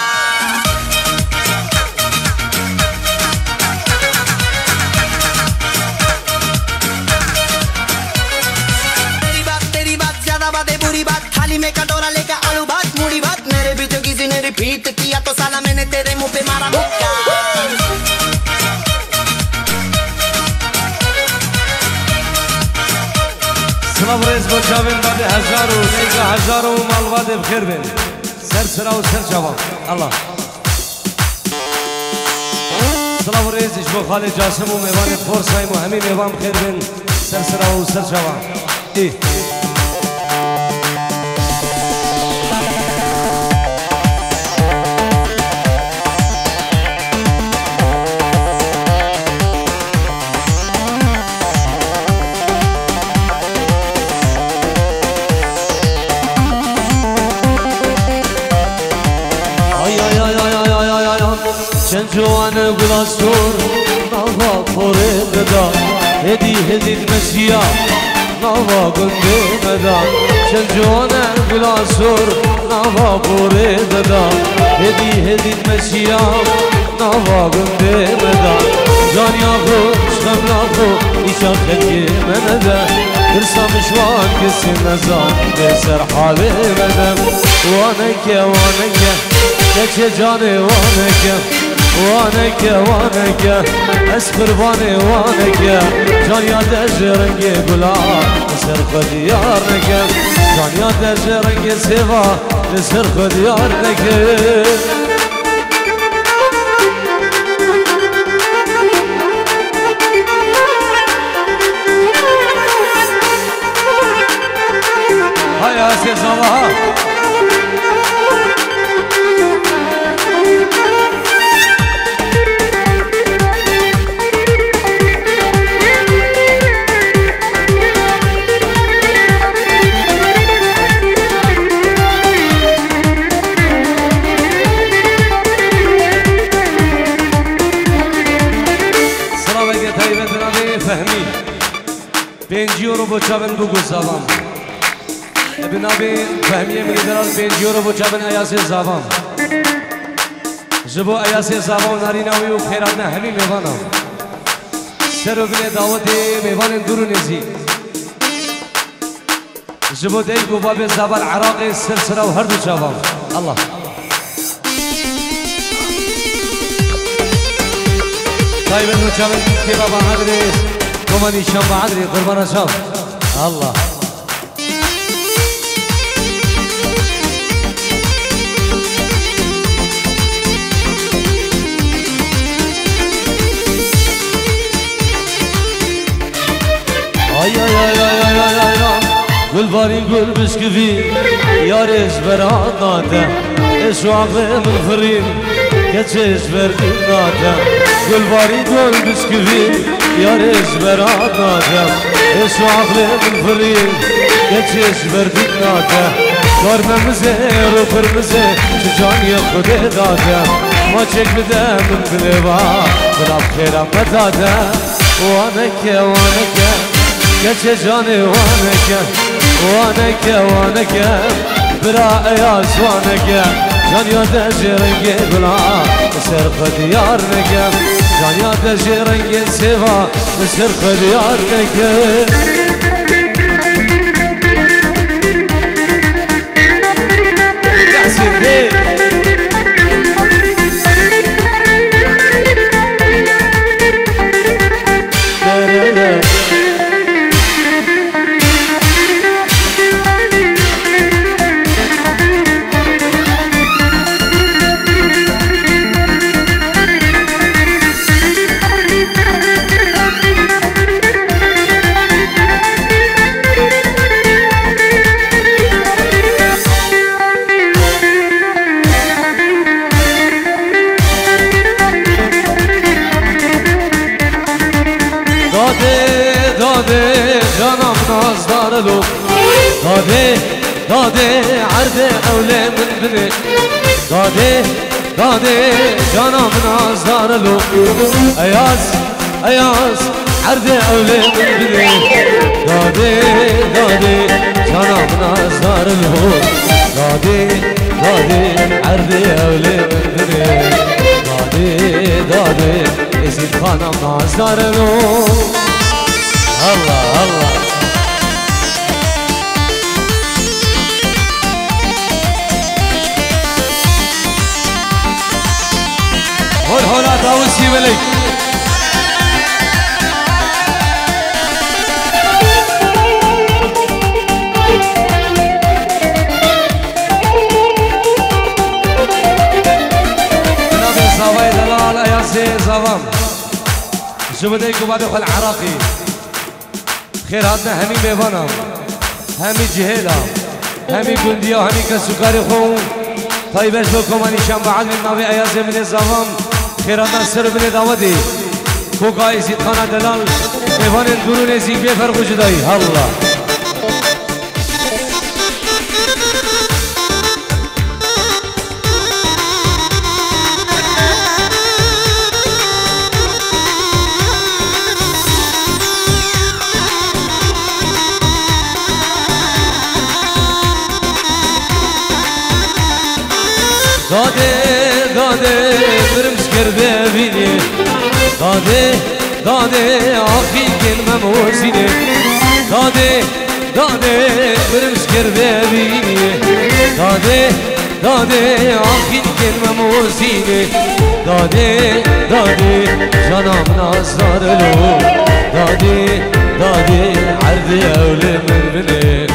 तेरी बात ज्यादा बातें बुरी बात थाली में कटोरा लेकर आलू भात मूड़ी भात मेरे बीचों किसी ने रिपीट किया तो साला मैंने तेरे मुंह पे मारा मुक्का Sınav reis boçavın badı hazaru, neyse hazaru mal badı bkhir bin. Ser sıra ve ser cevap. Allah. Sınav reis işbo khali Casimu mevanet forsaymu hemi mevan bkhir bin. Ser sıra ve ser cevap. İyi. جوان بلاسور نوا فوره مدا هدی هدی مشیا نوا گنده مدا جوان بلاسور نوا فوره مدا هدی هدی مشیا نوا گنده مدا جانیا خو شمنا خو ایشان خدی مندا ارسام شوان کسی نزان بسر حاله مدا وانک وانک کچه جانه وانک وانك وانك اسفر واني وانك جان يا دجرنج بلاد سرخ ديارك جان يا دجرنج سوا سرخ ديارك هيا سي صباح پنجیورو بچابن دو گزاوام بنابه فهمیه میدارد پنجیورو بچابن ایاس زاوام جبو ایاس زاوام ناریناوی و خیرات نه همی میوانم سرو بینه دعوت میوان درو نزی جبو دیگو باب زبان عراق سلسله و هر دو جوام الله طيب بچابن که بابا حضره كمان شام بعدري قربان شام الله ay ay ay ay ay ay ay ay gül bari gül bisküvi yar ezberat nate eşu ağlamın fırın geç ezberdim nate gül bari gül bisküvi yar ezberat nate eşu ağlamın fırın geç ezberdim nate görmemize rıfırmıze şu can yakıde date ma çekmide mümküne var bırak keramet date vaneke vaneke Geçe canı vaneke, vaneke, vaneke Bira eyaz vaneke Can ya deji rengi bula Sırf diyar neke Can ya deji rengi seva Sırf diyar neke Yasin değil جانم نازدار لو داده عرض اولي من بني داده جانم نازدار لو اياز عرض اولي من بني داده جانم نازدار لو داده عرض اولي من بني داده ازيد خانم نازدار لو Allah Allah Hol hola tavusi melek Nabi Zavay Dalal Ayasi Zavam شو بديكم بعد خل عراقي خير هاتنا همي ميوانم همي جهيلم همي قنديا همي كسكاري خون طيب ايش بكم اني شام بعد من ناوي ايازي من الزوام خير هاتنا سر من داودي كوكا يزيد خانا دلال ميوان الدرون يزيد بيفرق جداي الله داده برم سکرده بینی داده آخی کلمه موزینه داده برم سکرده بینی داده آخی کلمه موزینه داده جانم نازدار لو داده عرض اولی من بینه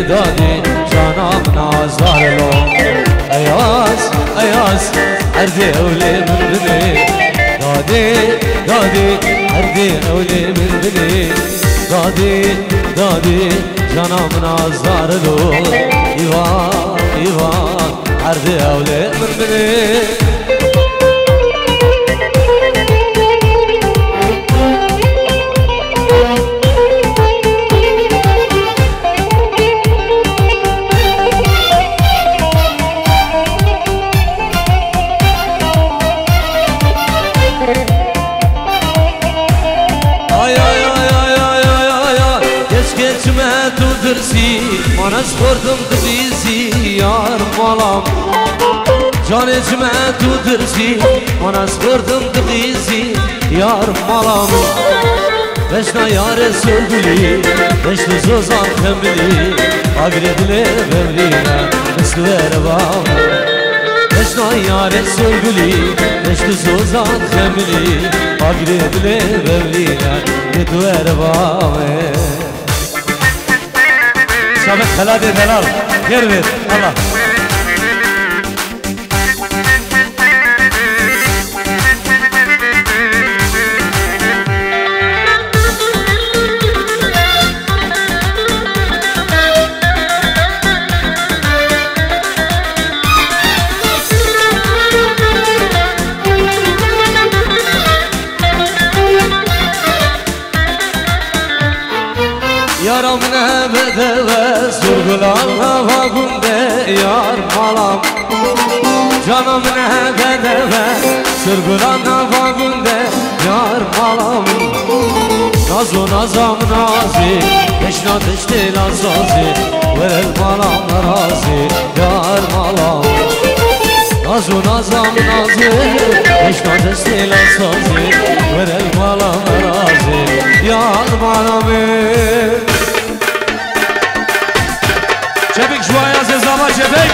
داده جانم نازدار لو اياز عردي اولي من بني دادي عردي اولي من بني دادي جانم نازدار لو ايوان عردي اولي من بني Manas kordum dizi yar malam Can ecme tu dirsi Manas kordum dizi yar malam Beşna yare sövgülü Beşli zozan kemli Agredile bevline Eskver bağım تشنا یار سرگلی نشت سوزان خملی آگری دلی ببلینا ندو اربامه سابق خلاد دلال خیر بید الله Yaram ne bedeve sorgulan hava günde yar malam Canım ne bedeve sorgulan hava günde yar malam Nazo nazam nazi teşna teşte nazazi Verel malam razi yar malam Nazo nazam nazi teşna teşte nazazi Verel malam razi yar malam Şefik şuaya sezama şefik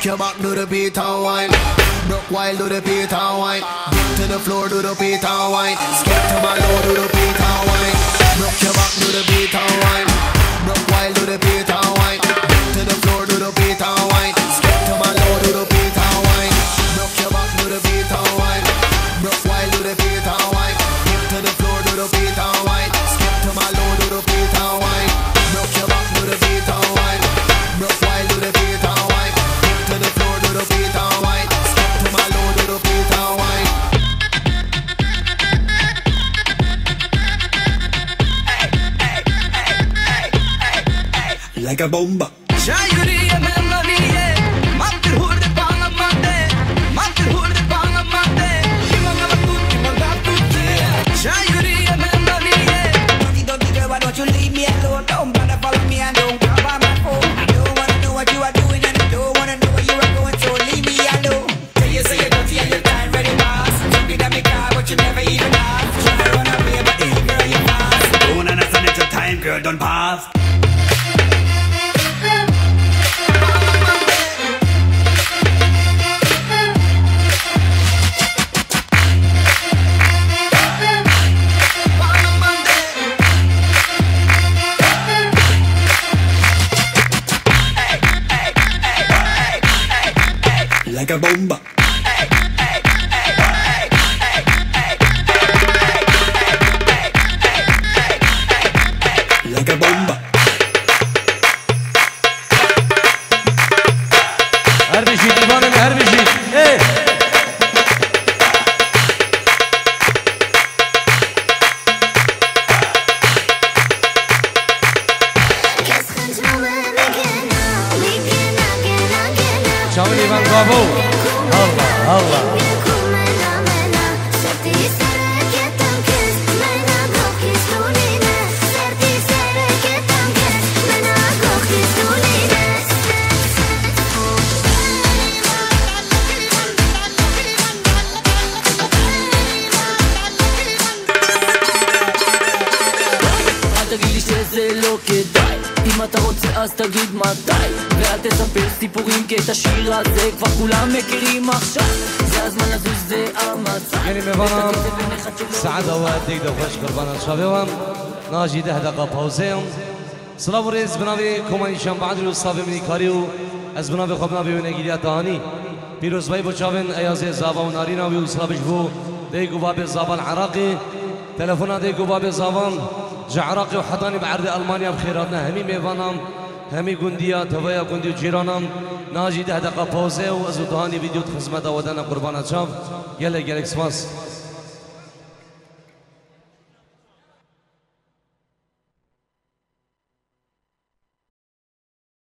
Your back to the beat and wine. Broke wild to the beat and wine. To the floor to the beat and wine. Skip to my low to the beat and wine. Broke your back to the beat and wine. Broke wild to the beat and wine. To the floor to the beat and wine. Skip to my low to the beat and wine. Broke your back to the beat and wine. Broke wild to the beat and wine. To the floor to the beat and wine. Skip to my low to the beat and wine. Broke your back to the beat and wine. Broke wild to the beat and wine. To the floor to the beat and wine. Skip to my low to the beat and wine. Like a bomba. Şairiye melodiye, mandır hurda bağlamade, mandır hurda bağlamade. Kimanga batut, kimanga tutti. Şairiye melodiye. Don't you why don't you leave me alone? Don't bother follow me and don't come on my phone. I don't wanna know what you are doing and I don't wanna know where you are going, so leave me alone. Tell you say you're dirty and your time ready pass. Took it at me car, but you never even ask. Try to run away, but hey girl you fast. Don't understand it's your time, girl, don't pass. Like a bomba. Like a bomba. Her bir şey divanım her bir şey hey. Çavun İvan Babu Allah Allah אם אתה רוצה אז תגיד מתי ואל תספר סיפורים כי את השיר הזה כבר כולם מכירים עכשיו זה הזמן לזוז זה המצב يعني مبانا سعادة واديك دو خوش قربانا شابيوان ناجي ده دقا باوزيهم سلام وريز بنابي كوماني شام بعدلو صافي مني كاريو از بنابي خوب نابي ونگيريا دهاني بيروز باي بو چاوين ايازي زابا ونارينا ويو سلابش بو ديگو بابي زابا العراقي تلفونا ديگو بابي زابان جعراقي وحضاني بعرض ألمانيا بخيراتنا همي ميفانام همي قندية توايا قندي وجيرانام ناجي ده دقا باوزي وازو دهاني فيديو خزمة ودانا قربانا شاف يلا جالك سماس